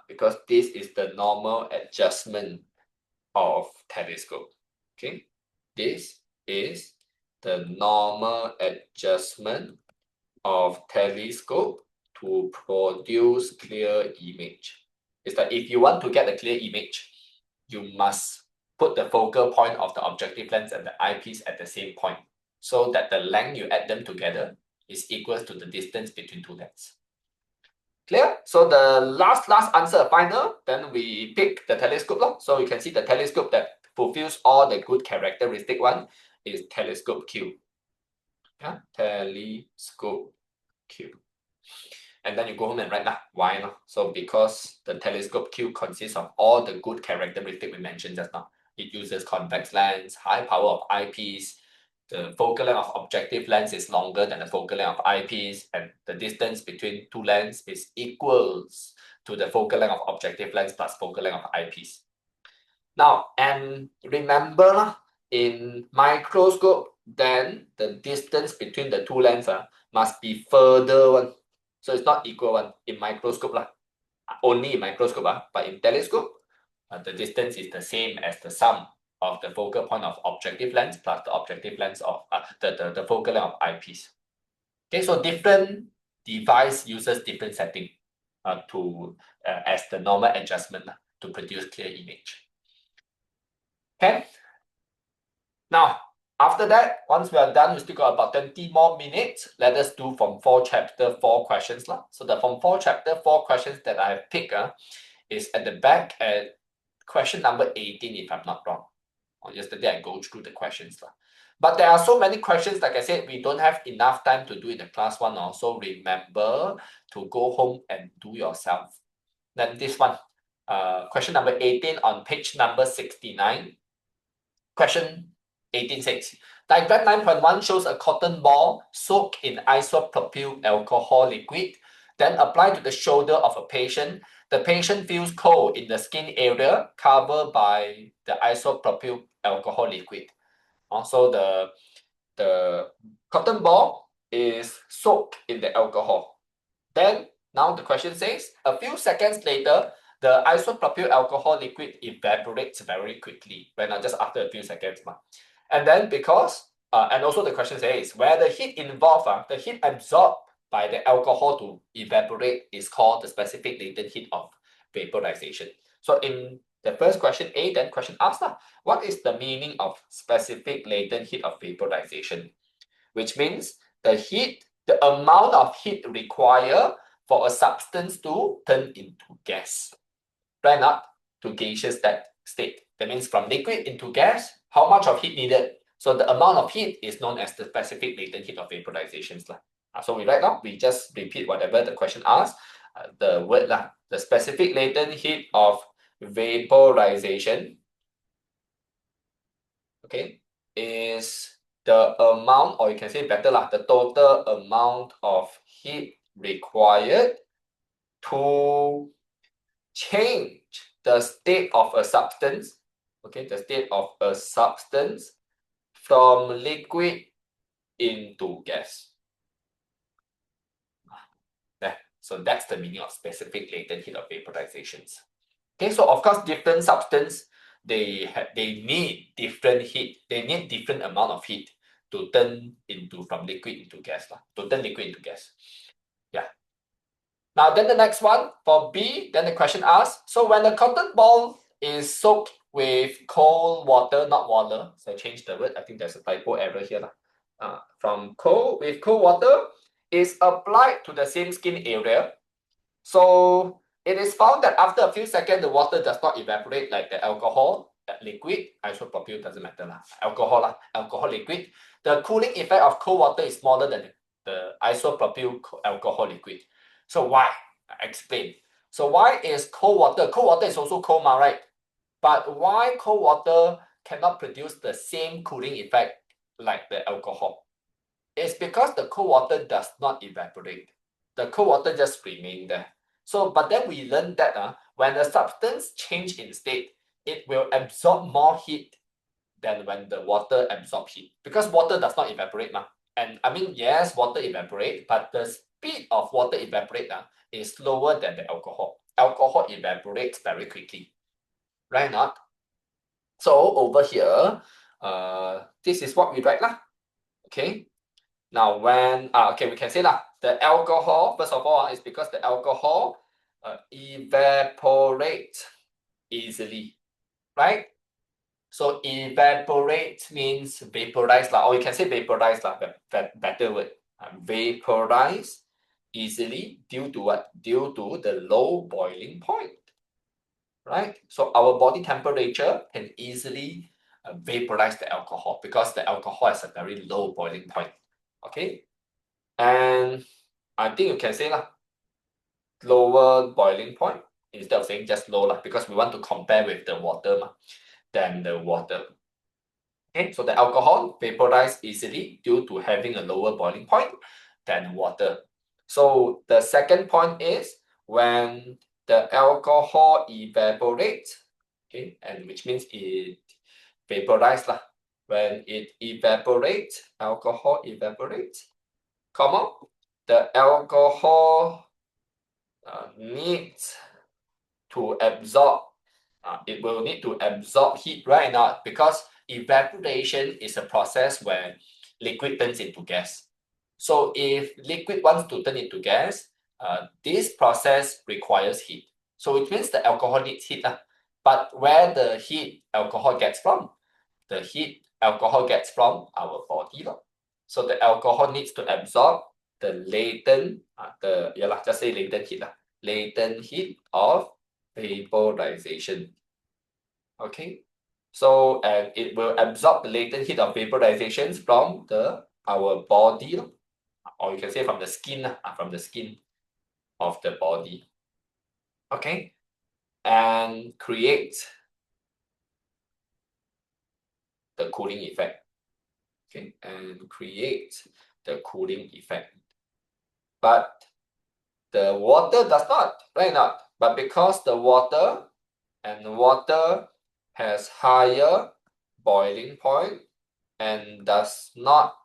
because this is the normal adjustment of telescope. Okay, this is the normal adjustment of telescope to produce clear image. It's that if you want to get a clear image, you must put the focal point of the objective lens and the eyepiece at the same point, so that the length you add them together is equal to the distance between two lenses. Clear? So the last answer, final, then we pick the telescope. So you can see the telescope that fulfills all the good characteristic one is telescope Q. Yeah, telescope Q. And then you go home and write why not? So because the telescope Q consists of all the good characteristic we mentioned just now. It uses convex lens, high power of eyepiece, the focal length of objective lens is longer than the focal length of eyepiece, and the distance between two lenses is equals to the focal length of objective lens plus focal length of eyepiece. Now, and remember, in microscope, then the distance between the two lenses must be further one. So it's not equal one in microscope, only in microscope, but in telescope, the distance is the same as the sum of the focal point of objective lens plus the objective lens of the focal length of eyepiece. Okay, so different device uses different setting as the normal adjustment to produce clear image. Okay. Now, after that, once we are done, we still got about 20 more minutes. Let us do Form 4 Chapter 4 questions. So the Form 4 Chapter 4 questions that I have picked is at the back at question number 18, if I'm not wrong. Yesterday, I go through the questions. But there are so many questions, like I said, we don't have enough time to do in the class one. Also, remember to go home and do yourself. Then this one, question number 18 on page number 69. Question 18 says, diagram 9.1 shows a cotton ball soaked in isopropyl alcohol liquid, then applied to the shoulder of a patient. The patient feels cold in the skin area covered by the isopropyl alcohol liquid. Also, the cotton ball is soaked in the alcohol. Then, now the question says, a few seconds later, the isopropyl alcohol liquid evaporates very quickly, not just after a few seconds. And then because, and also the question says, where the heat involved, the heat absorbed by the alcohol to evaporate is called the specific latent heat of vaporization. So in the first question A, then question asks, what is the meaning of specific latent heat of vaporization? Which means the heat, the amount of heat required for a substance to turn into gas. Right, not to gaseous state. That means from liquid into gas, how much of heat needed? So the amount of heat is known as the specific latent heat of vaporization. So we write now, we just repeat whatever the question asks. The word, the specific latent heat of vaporization, okay, is the amount, or you can say better, the total amount of heat required to change the state of a substance, okay, the state of a substance from liquid into gas. So that's the meaning of specific latent heat of vaporizations. Okay, so of course, different substance, they need different heat. They need different amount of heat to turn into from liquid into gas, to turn liquid into gas. Yeah. Now, then the next one for B, then the question asks, so when a cotton ball is soaked with cold water, not water, so I changed the word. I think there's a typo error here. From cold water is applied to the same skin area. So it is found that after a few seconds, the water does not evaporate like the alcohol, liquid, isopropyl doesn't matter, alcohol liquid. The cooling effect of cold water is smaller than the isopropyl alcohol liquid. So why? I explain. So why is cold water? Cold water is also cold, right? But why cold water cannot produce the same cooling effect like the alcohol? It's because the cold water does not evaporate. The cold water just remain there. So, but then we learned that when the substance change in state, it will absorb more heat than when the water absorbs heat. Because water does not evaporate. And I mean, yes, water evaporate, but the speed of water evaporate is slower than the alcohol. Alcohol evaporates very quickly. Right not? So over here, this is what we write Okay. Now when we can say the alcohol, first of all, is because the alcohol evaporates easily, right? So evaporate means vaporize or you can say vaporize better word. Vaporize easily due to what? Due to the low boiling point, right? So our body temperature can easily vaporize the alcohol because the alcohol has a very low boiling point. Okay, and I think you can say lower boiling point instead of saying just low because we want to compare with the water than the water. Okay, so the alcohol vaporize easily due to having a lower boiling point than water. So the second point is when the alcohol evaporates, okay, and which means it vaporize when it evaporates, alcohol evaporates, the alcohol needs to absorb, it will need to absorb heat, right now, because evaporation is a process where liquid turns into gas. So if liquid wants to turn into gas, this process requires heat. So it means the alcohol needs heat. But where the heat alcohol gets from? The heat alcohol gets from our body. So the alcohol needs to absorb the latent, just say latent heat. Latent heat of vaporization. Okay, so and it will absorb the latent heat of vaporizations from our body, or you can say from the skin of the body. Okay, and create the cooling effect. Okay, and create the cooling effect. But the water does not, right now. But because the water has higher boiling point and does not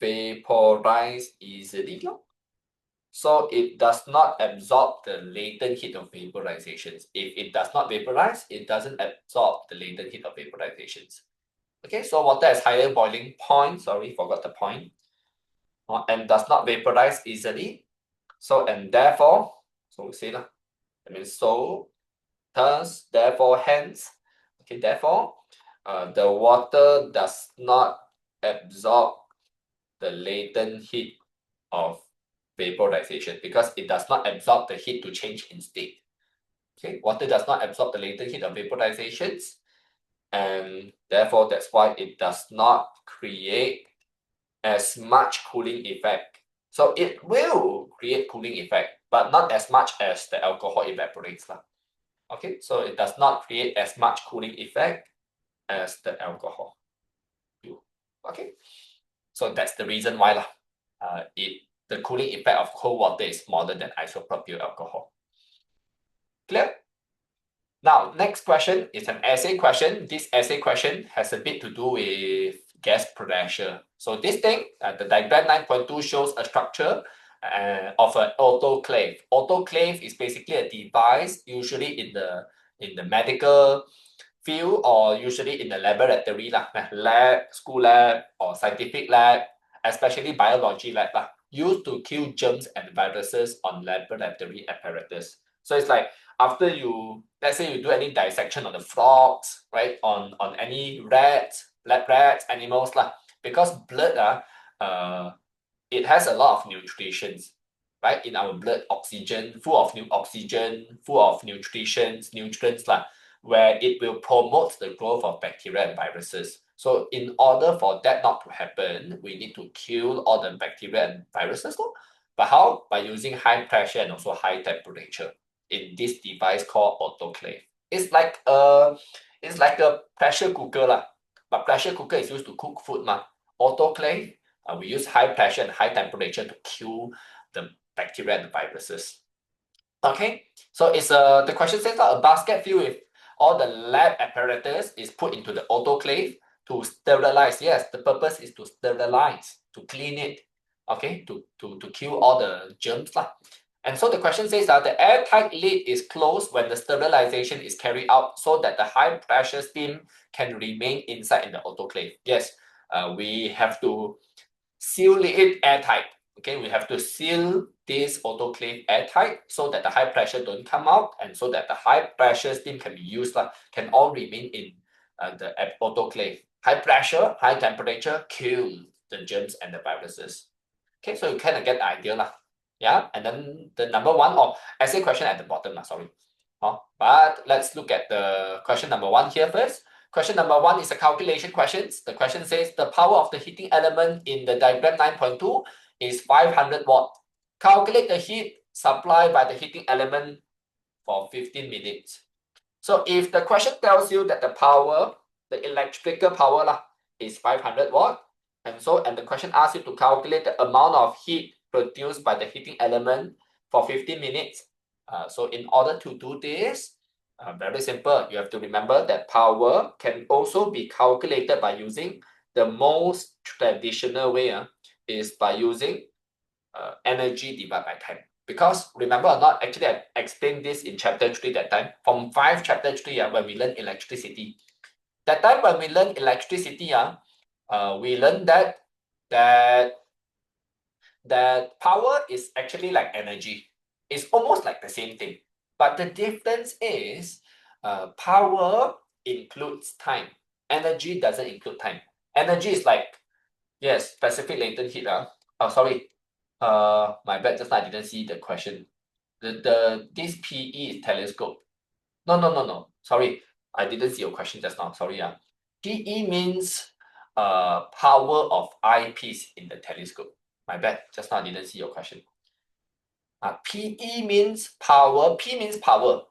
vaporize easily, so it does not absorb the latent heat of vaporizations. If it does not vaporize, it doesn't absorb the latent heat of vaporizations. Okay, so water has higher boiling point, sorry, forgot the point, and does not vaporize easily. So and therefore, so we say that means so, thus, therefore, hence. Okay, therefore, the water does not absorb the latent heat of vaporization because it does not absorb the heat to change in state. Okay, water does not absorb the latent heat of vaporizations, and therefore that's why it does not create as much cooling effect. So it will create cooling effect, but not as much as the alcohol evaporates. Okay, so it does not create as much cooling effect as the alcohol do. Okay, so that's the reason why the cooling effect of cold water is smaller than isopropyl alcohol. Clear? Now, next question is an essay question. This essay question has a bit to do with gas pressure. So this thing, the diagram 9.2 shows a structure of an autoclave. Autoclave is basically a device usually in the medical field or usually in the laboratory lab, school lab or scientific lab, especially biology lab used to kill germs and viruses on laboratory apparatus. So it's like after you, let's say you do any dissection on the frogs, right, on any rats, lab rats, animals because blood it has a lot of nutrients, right? In our blood, oxygen, full of new oxygen, full of nutrients where it will promote the growth of bacteria and viruses. So in order for that not to happen, we need to kill all the bacteria and viruses. But how? By using high pressure and also high temperature in this device called autoclave. It's like a pressure cooker but pressure cooker is used to cook food Autoclave, we use high pressure and high temperature to kill the bacteria and the viruses. Okay, so it's the question says a basket filled with all the lab apparatus is put into the autoclave to sterilize. Yes, the purpose is to sterilize, to clean it, okay, to kill all the germs And so the question says that the airtight lid is closed when the sterilization is carried out so that the high pressure steam can remain inside in the autoclave. Yes, we have to seal it airtight. Okay, we have to seal this autoclave airtight so that the high pressure don't come out and so that the high pressure steam can be used, can all remain in the autoclave. High pressure, high temperature kill the germs and the viruses. Okay, so you kind of get the idea Yeah, and then the number one essay question at the bottom sorry. But let's look at the question number one here first. Question number one is a calculation question. The question says the power of the heating element in the diagram 9.2 is 500 watt. Calculate the heat supplied by the heating element for 15 minutes. So if the question tells you that the power, the electrical power is 500 watt, and the question asks you to calculate the amount of heat produced by the heating element for 15 minutes. So in order to do this, very simple. You have to remember that power can also be calculated by using the most traditional way is by using energy divided by time. Because remember or not, actually I explained this in chapter 3 that time. From 5 chapter 3 when we learn electricity. That time when we learn electricity, we learned that power is actually like energy. It's almost like the same thing. But the difference is power includes time. Energy doesn't include time. Energy is like, yes, specific latent heat. Sorry. My bad, just now I didn't see the question. This PE is telescope. No. Sorry, I didn't see your question just now. Sorry. PE means power of eyepiece in the telescope. My bad, just now I didn't see your question. PE means power. P means power.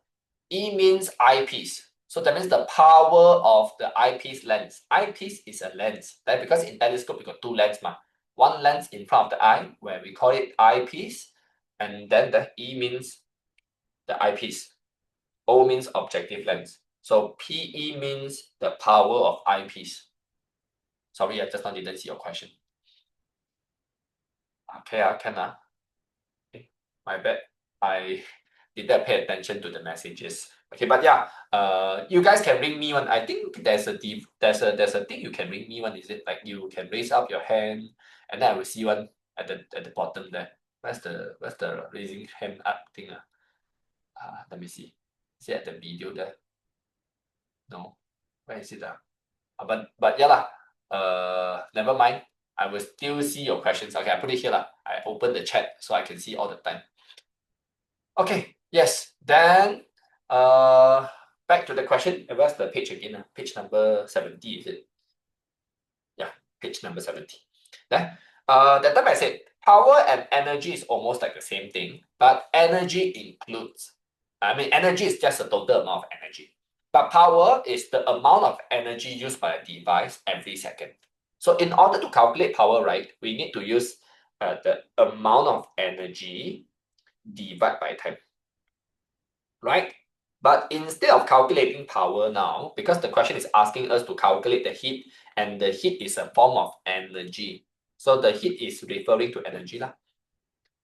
E means eyepiece. So that means the power of the eyepiece lens. Eyepiece is a lens, right? Because in telescope we got two lens One lens in front of the eye, where we call it eyepiece, and then the E means the eyepiece. O means objective lens. So PE means the power of eyepiece. Sorry, I just now didn't see your question. Okay, okay, my bad. I didn't pay attention to the messages. Okay, but yeah, you guys can ring me one. I think there's a thing you can ring me one. Is it like you can raise up your hand, and then I will see one at the bottom there. Where's the raising hand up thing? Let me see. Is it at the video there? No, where is it? But yeah never mind. I will still see your questions. Okay, I put it here I open the chat so I can see all the time. Okay, yes. Then back to the question. Where's the page again? Page number 70, is it? Yeah, page number 70. Then that time I said power and energy is almost like the same thing, but energy includes, energy is just the total amount of energy. But power is the amount of energy used by a device every second. So in order to calculate power, right, we need to use the amount of energy divided by time, right? But instead of calculating power now, because the question is asking us to calculate the heat and the heat is a form of energy. So the heat is referring to energy lah.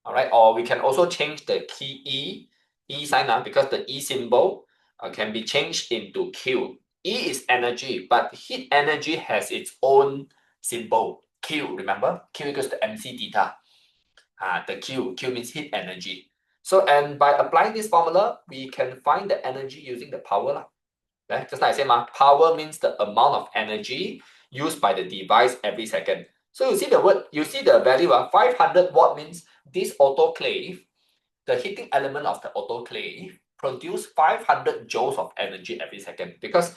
All right, or we can also change the key E sign because the E symbol can be changed into Q. E is energy, but heat energy has its own symbol, Q, remember? Q equals to mc theta. The Q means heat energy. So, and by applying this formula, we can find the energy using the power lah. Okay? Just like I said, power means the amount of energy used by the device every second. So you see the word, you see the value, 500 watt means this autoclave, the heating element of the autoclave produce 500 joules of energy every second. Because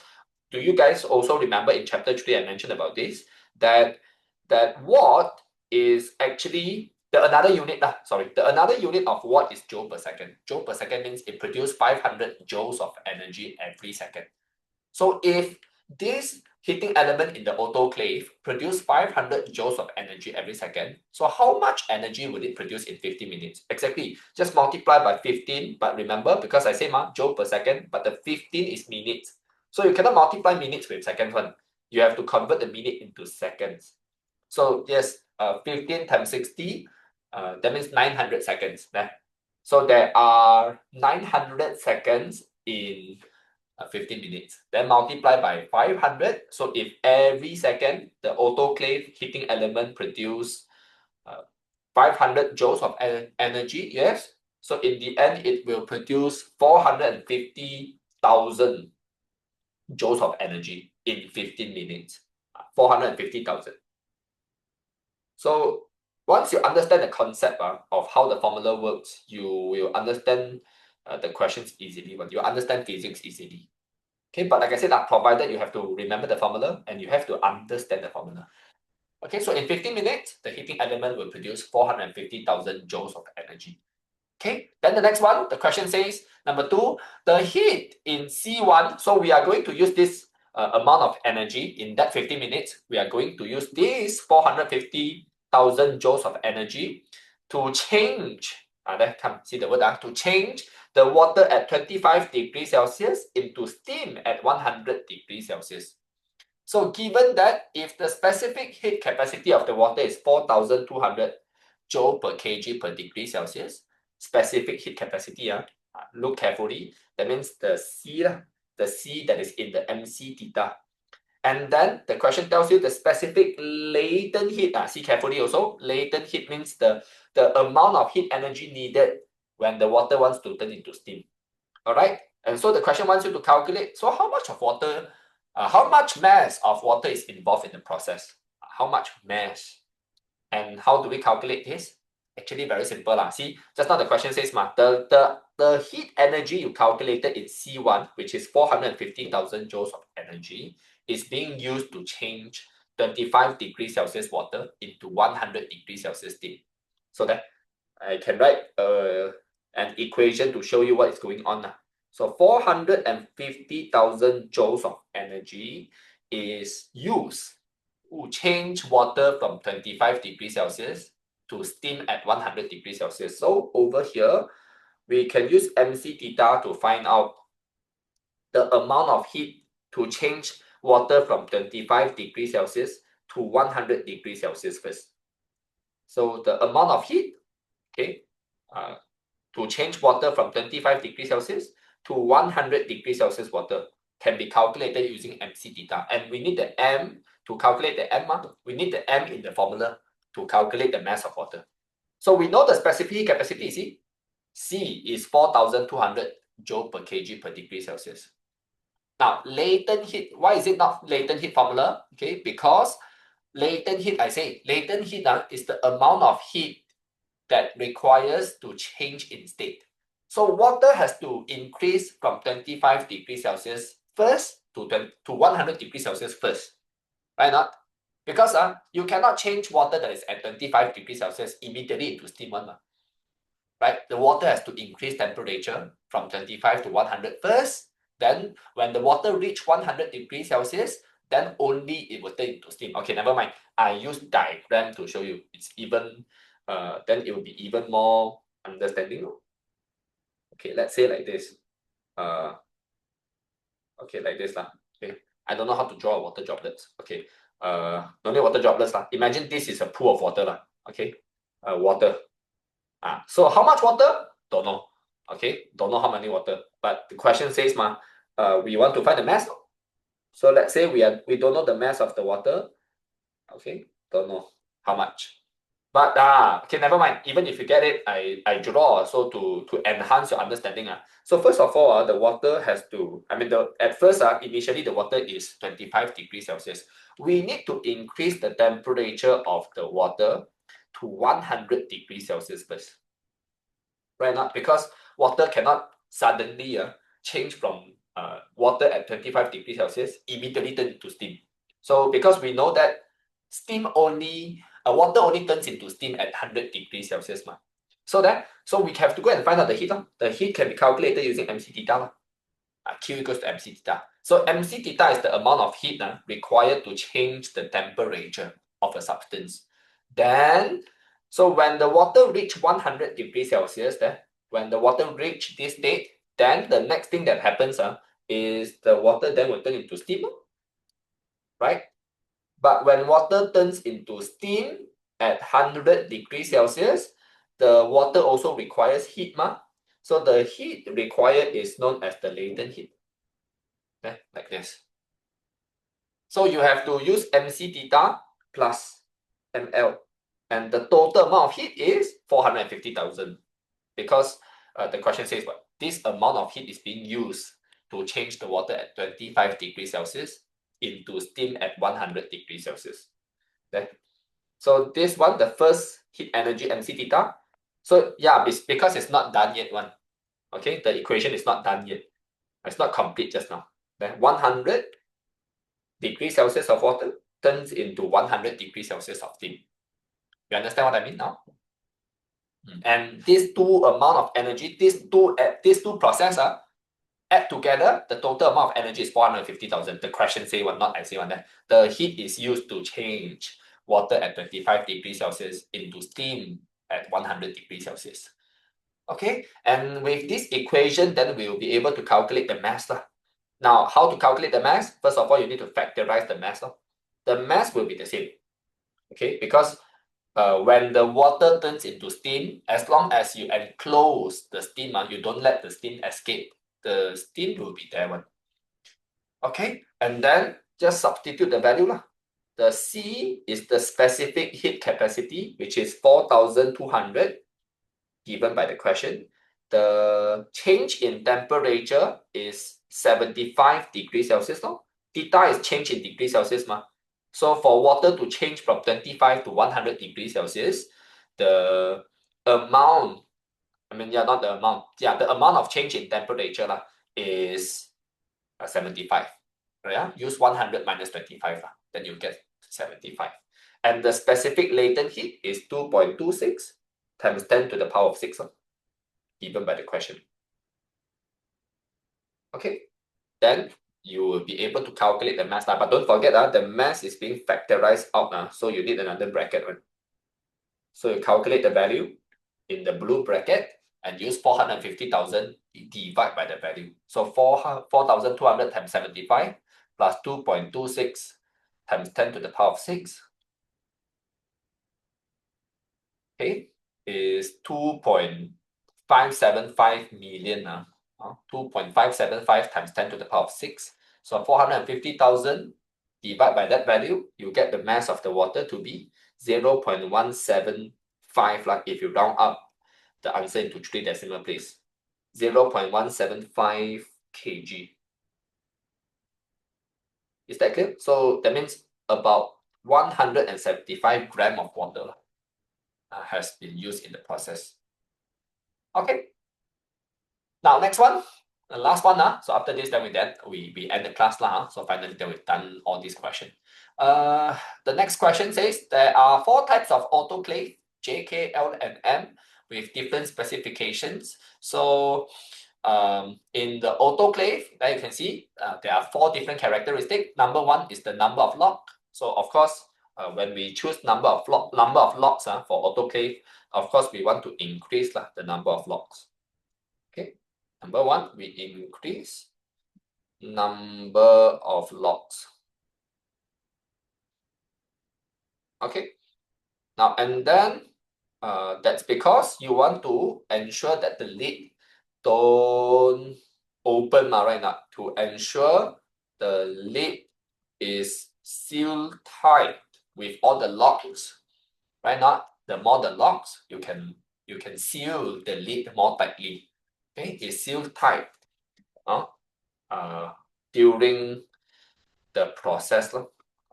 do you guys also remember in chapter 3 I mentioned about this, that watt is actually the another unit of watt is joule per second. Joule per second means it produces 500 joules of energy every second. So if this heating element in the autoclave produce 500 joules of energy every second, so how much energy will it produce in 15 minutes? Exactly, just multiply by 15, but remember, because I say joule per second, but the 15 is minutes. So you cannot multiply minutes with second one. You have to convert the minute into seconds. So yes, 15 times 60, that means 900 seconds. So there are 900 seconds in 15 minutes. Then multiply by 500. So if every second the autoclave heating element produce 500 joules of energy, yes. So in the end, it will produce 450,000 joules of energy in 15 minutes. 450,000. So once you understand the concept of how the formula works, you will understand the questions easily. But you understand physics easily. Okay, but like I said, provided you have to remember the formula and you have to understand the formula. Okay, so in 15 minutes, the heating element will produce 450,000 joules of energy. Okay, then the next one, the question says, number 2, the heat in C1, so we are going to use this amount of energy in that 15 minutes. We are going to use this 450,000 joules of energy to change, see the word, to change the water at 25 degrees Celsius into steam at 100 degrees Celsius. So given that if the specific heat capacity of the water is 4,200 joule per kg per degree Celsius, specific heat capacity, look carefully, that means the C that is in the mc theta. And then the question tells you the specific latent heat, see carefully also, latent heat means the amount of heat energy needed when the water wants to turn into steam. All right, and so the question wants you to calculate, so how much of water, how much mass of water is involved in the process? How much mass? And how do we calculate this? Actually, very simple. See, just now the question says, the heat energy you calculated in C1, which is 450,000 joules of energy, is being used to change 25 degrees Celsius water into 100 degrees Celsius steam. So that I can write an equation to show you what is going on. So 450,000 joules of energy is used to change water from 25 degrees Celsius to steam at 100 degrees Celsius. So over here, we can use mc theta to find out the amount of heat to change water from 25 degrees Celsius to 100 degrees Celsius first. So the amount of heat, okay, to change water from 25 degrees Celsius to 100 degrees Celsius water can be calculated using mc theta. And we need the m to calculate the m. We need the m in the formula to calculate the mass of water. So we know the specific capacity, see? C is 4,200 joule per kg per degree Celsius. Now, latent heat, why is it not latent heat formula? Okay, because latent heat, I say, latent heat is the amount of heat that requires to change in state. So water has to increase from 25 degrees Celsius first to 100 degrees Celsius first. Right not? Because you cannot change water that is at 25 degrees Celsius immediately into steam one. Right? The water has to increase temperature from 25 to 100 first. Then when the water reach 100 degrees Celsius, then only it will turn into steam. Okay, never mind. I use diagram to show you. It's even, then it will be even more understanding. Okay, let's say like this. Okay, like this. Okay, I don't know how to draw water droplets. Okay, no need water droplets lah. Imagine this is a pool of water lah. Okay, water. So how much water? Don't know. Okay, don't know how many water. But the question says, we want to find the mass. So let's say we don't know the mass of the water. Okay, don't know how much. But okay, never mind. Even if you get it, I draw so to enhance your understanding. So first of all, the water has to, at first, initially the water is 25 degrees Celsius. We need to increase the temperature of the water to 100 degrees Celsius first. Right now, because water cannot suddenly change from water at 25 degrees Celsius immediately turn into steam. So because we know that water only turns into steam at 100 degrees Celsius. So we have to go and find out the heat. The heat can be calculated using MC theta. Q equals to MC theta. So MC theta is the amount of heat required to change the temperature of a substance. Then, so when the water reach 100 degrees Celsius, when the water reach this state, then the next thing that happens is the water then will turn into steam, right? But when water turns into steam at 100 degrees Celsius, the water also requires heat. So the heat required is known as the latent heat. Like this. So you have to use MC theta plus ML. And the total amount of heat is 450,000. Because the question says what? This amount of heat is being used to change the water at 25 degrees Celsius into steam at 100 degrees Celsius. Okay. So this one, the first heat energy MC theta. So yeah, because it's not done yet one. Okay, the equation is not done yet. It's not complete just now. Then 100 degrees Celsius of water turns into 100 degrees Celsius of steam. You understand what I mean now? And these two amount of energy, these two processes add together, the total amount of energy is 450,000. The question say one, not I say one there. The heat is used to change water at 25 degrees Celsius into steam at 100 degrees Celsius. Okay, and with this equation, then we will be able to calculate the mass. Now, how to calculate the mass? First of all, you need to factorize the mass. The mass will be the same. Okay, because when the water turns into steam, as long as you enclose the steam, you don't let the steam escape, the steam will be there one. Okay, and then just substitute the value. The C is the specific heat capacity, which is 4,200, given by the question. The change in temperature is 75 degrees Celsius. Theta is change in degrees Celsius. So for water to change from 25 to 100 degrees Celsius, the amount, not the amount, the amount of change in temperature is 75. Yeah, use 100 minus 25, then you get 75. And the specific latent heat is 2.26 times 10 to the power of 6, given by the question. Okay, then you will be able to calculate the mass. But don't forget, the mass is being factorized out, so you need another bracket. So you calculate the value in the blue bracket and use 450,000 divide by the value. So 4,200 times 75 plus 2.26 times 10 to the power of 6. Okay, is 2.575 million. 2.575 times 10 to the power of 6. So 450,000 divide by that value, you get the mass of the water to be 0.175. If you round up the answer into 3 decimal place, 0.175 kg. Is that clear? So that means about 175 grams of water has been used in the process. Okay. Now next one, the last one. So after this, then we end the class. So finally, then we've done all these questions. The next question says there are 4 types of autoclave, J, K, L, and M, with different specifications. So in the autoclave, there you can see there are 4 different characteristics. Number 1 is the number of locks. So of course, when we choose number of locks for autoclave, of course we want to increase the number of locks. Okay, number 1, we increase number of locks. Okay. Now, and then that's because you want to ensure that the lid don't open right now, to ensure the lid is sealed tight with all the locks. Right now, the more the locks, you can seal the lid more tightly. Okay, it's sealed tight during the process.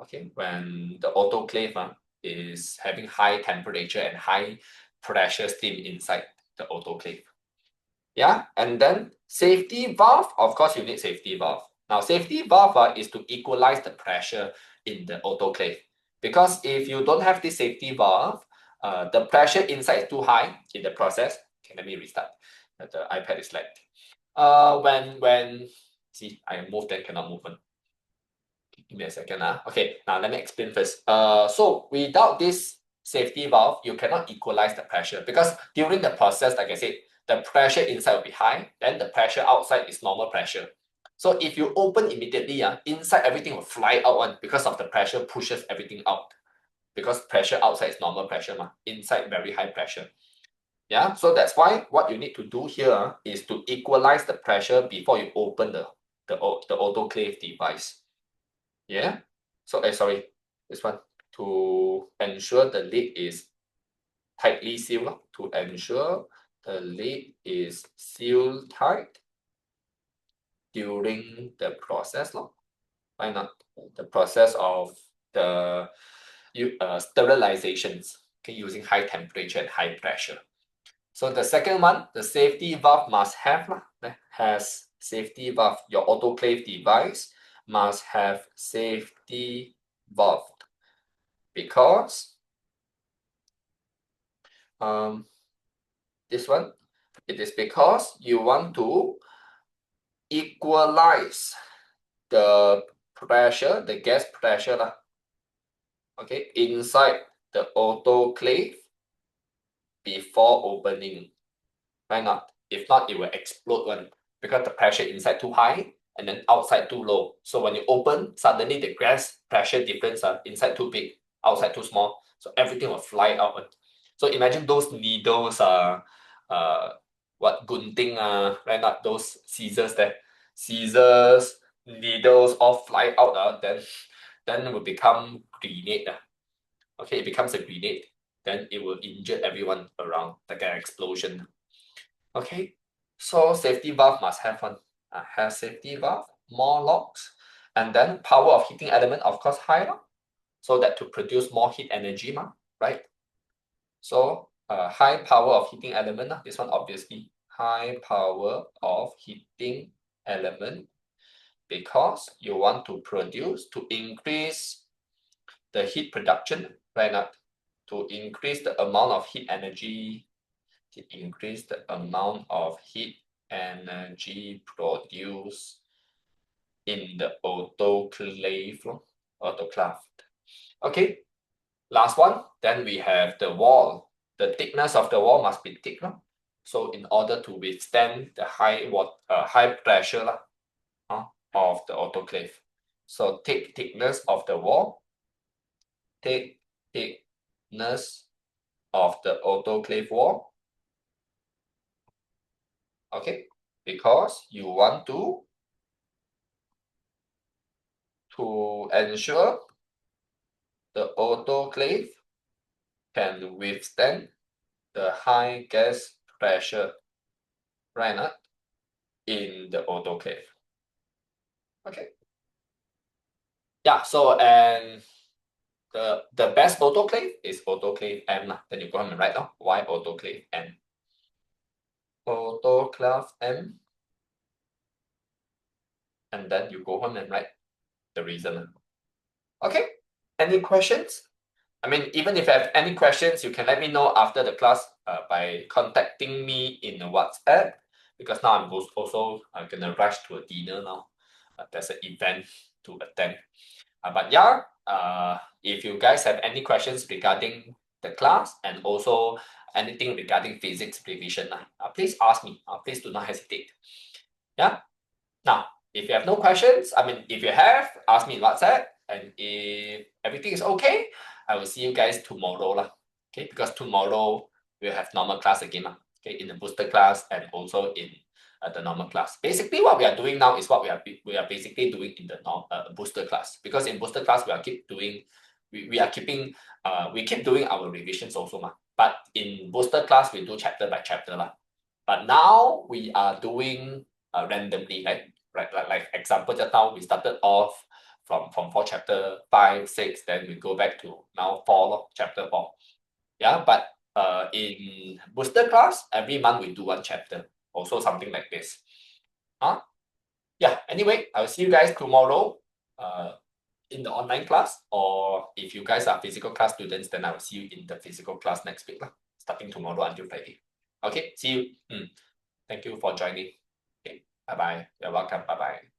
Okay, when the autoclave is having high temperature and high pressure steam inside the autoclave. Yeah, and then safety valve, of course you need safety valve. Now safety valve is to equalize the pressure in the autoclave, because if you don't have this safety valve, the pressure inside is too high in the process. Okay, let me restart. The iPad is lagged. When see, I moved and cannot move on. Give me a second. Okay, now let me explain first. So without this safety valve, you cannot equalize the pressure, because during the process, like I said, the pressure inside will be high, then the pressure outside is normal pressure. So if you open immediately, inside everything will fly out because of the pressure pushes everything out. Because pressure outside is normal pressure, inside very high pressure. Yeah, so that's why what you need to do here is to equalize the pressure before you open the autoclave device. Yeah. So, sorry, this one, to ensure the lid is tightly sealed, to ensure the lid is sealed tight during the process. Why not? The process of the sterilizations, okay, using high temperature and high pressure. So the second one, the safety valve must have, has safety valve. Your autoclave device must have safety valve, because this one, it is because you want to equalize the pressure, the gas pressure, okay, inside the autoclave before opening. Why not? If not, it will explode one, because the pressure inside too high and then outside too low. So when you open, suddenly the gas pressure difference inside too big, outside too small. So everything will fly out. So imagine those needles what gunting right, not those scissors there. Scissors, needles all fly out, then it will become grenade. Okay, it becomes a grenade. Then it will injure everyone around, like an explosion. Okay, so safety valve must have one. Have safety valve, more locks, and then power of heating element, of course, higher, so that to produce more heat energy, right? So high power of heating element, this one obviously high power of heating element, because you want to produce, to increase the heat production, right? Not to increase the amount of heat energy, to increase the amount of heat energy produced in the autoclave. Okay, last one, then we have the wall. The thickness of the wall must be thick. So in order to withstand the high pressure of the autoclave. So thickness of the wall, thickness of the autoclave wall. Okay, because you want to ensure the autoclave can withstand the high gas pressure, right now, in the autoclave. Okay. Yeah, so and the best autoclave is autoclave M. Then you go ahead and write down why autoclave M. Autoclave M. And then you go home and write the reason. Okay. Any questions? I mean, even if you have any questions, you can let me know after the class by contacting me in WhatsApp, because now I'm also gonna rush to a dinner now. There's an event to attend. But yeah, if you guys have any questions regarding the class and also anything regarding physics revision, please ask me. Please do not hesitate. Yeah. Now, if you have no questions, I mean, if you have, ask me in WhatsApp. And if everything is okay, I will see you guys tomorrow lah. Okay, because tomorrow we'll have normal class again lah. Okay, in the booster class and also in the normal class. Basically, what we are doing now is what we are basically doing in the booster class. Because in booster class we keep doing we keep doing our revisions also ma. But in booster class we do chapter by chapter lah. But now we are doing randomly, right? Like example, just now we started off from 4 chapter 5, 6, then we go back to now 4 chapter 4. Yeah, but in booster class, every month we do 1 chapter, also something like this. Yeah, anyway, I'll see you guys tomorrow in the online class, or if you guys are physical class students, then I will see you in the physical class next week, starting tomorrow until Friday. Okay, see you. Thank you for joining. Okay, bye-bye. You're welcome. Bye-bye.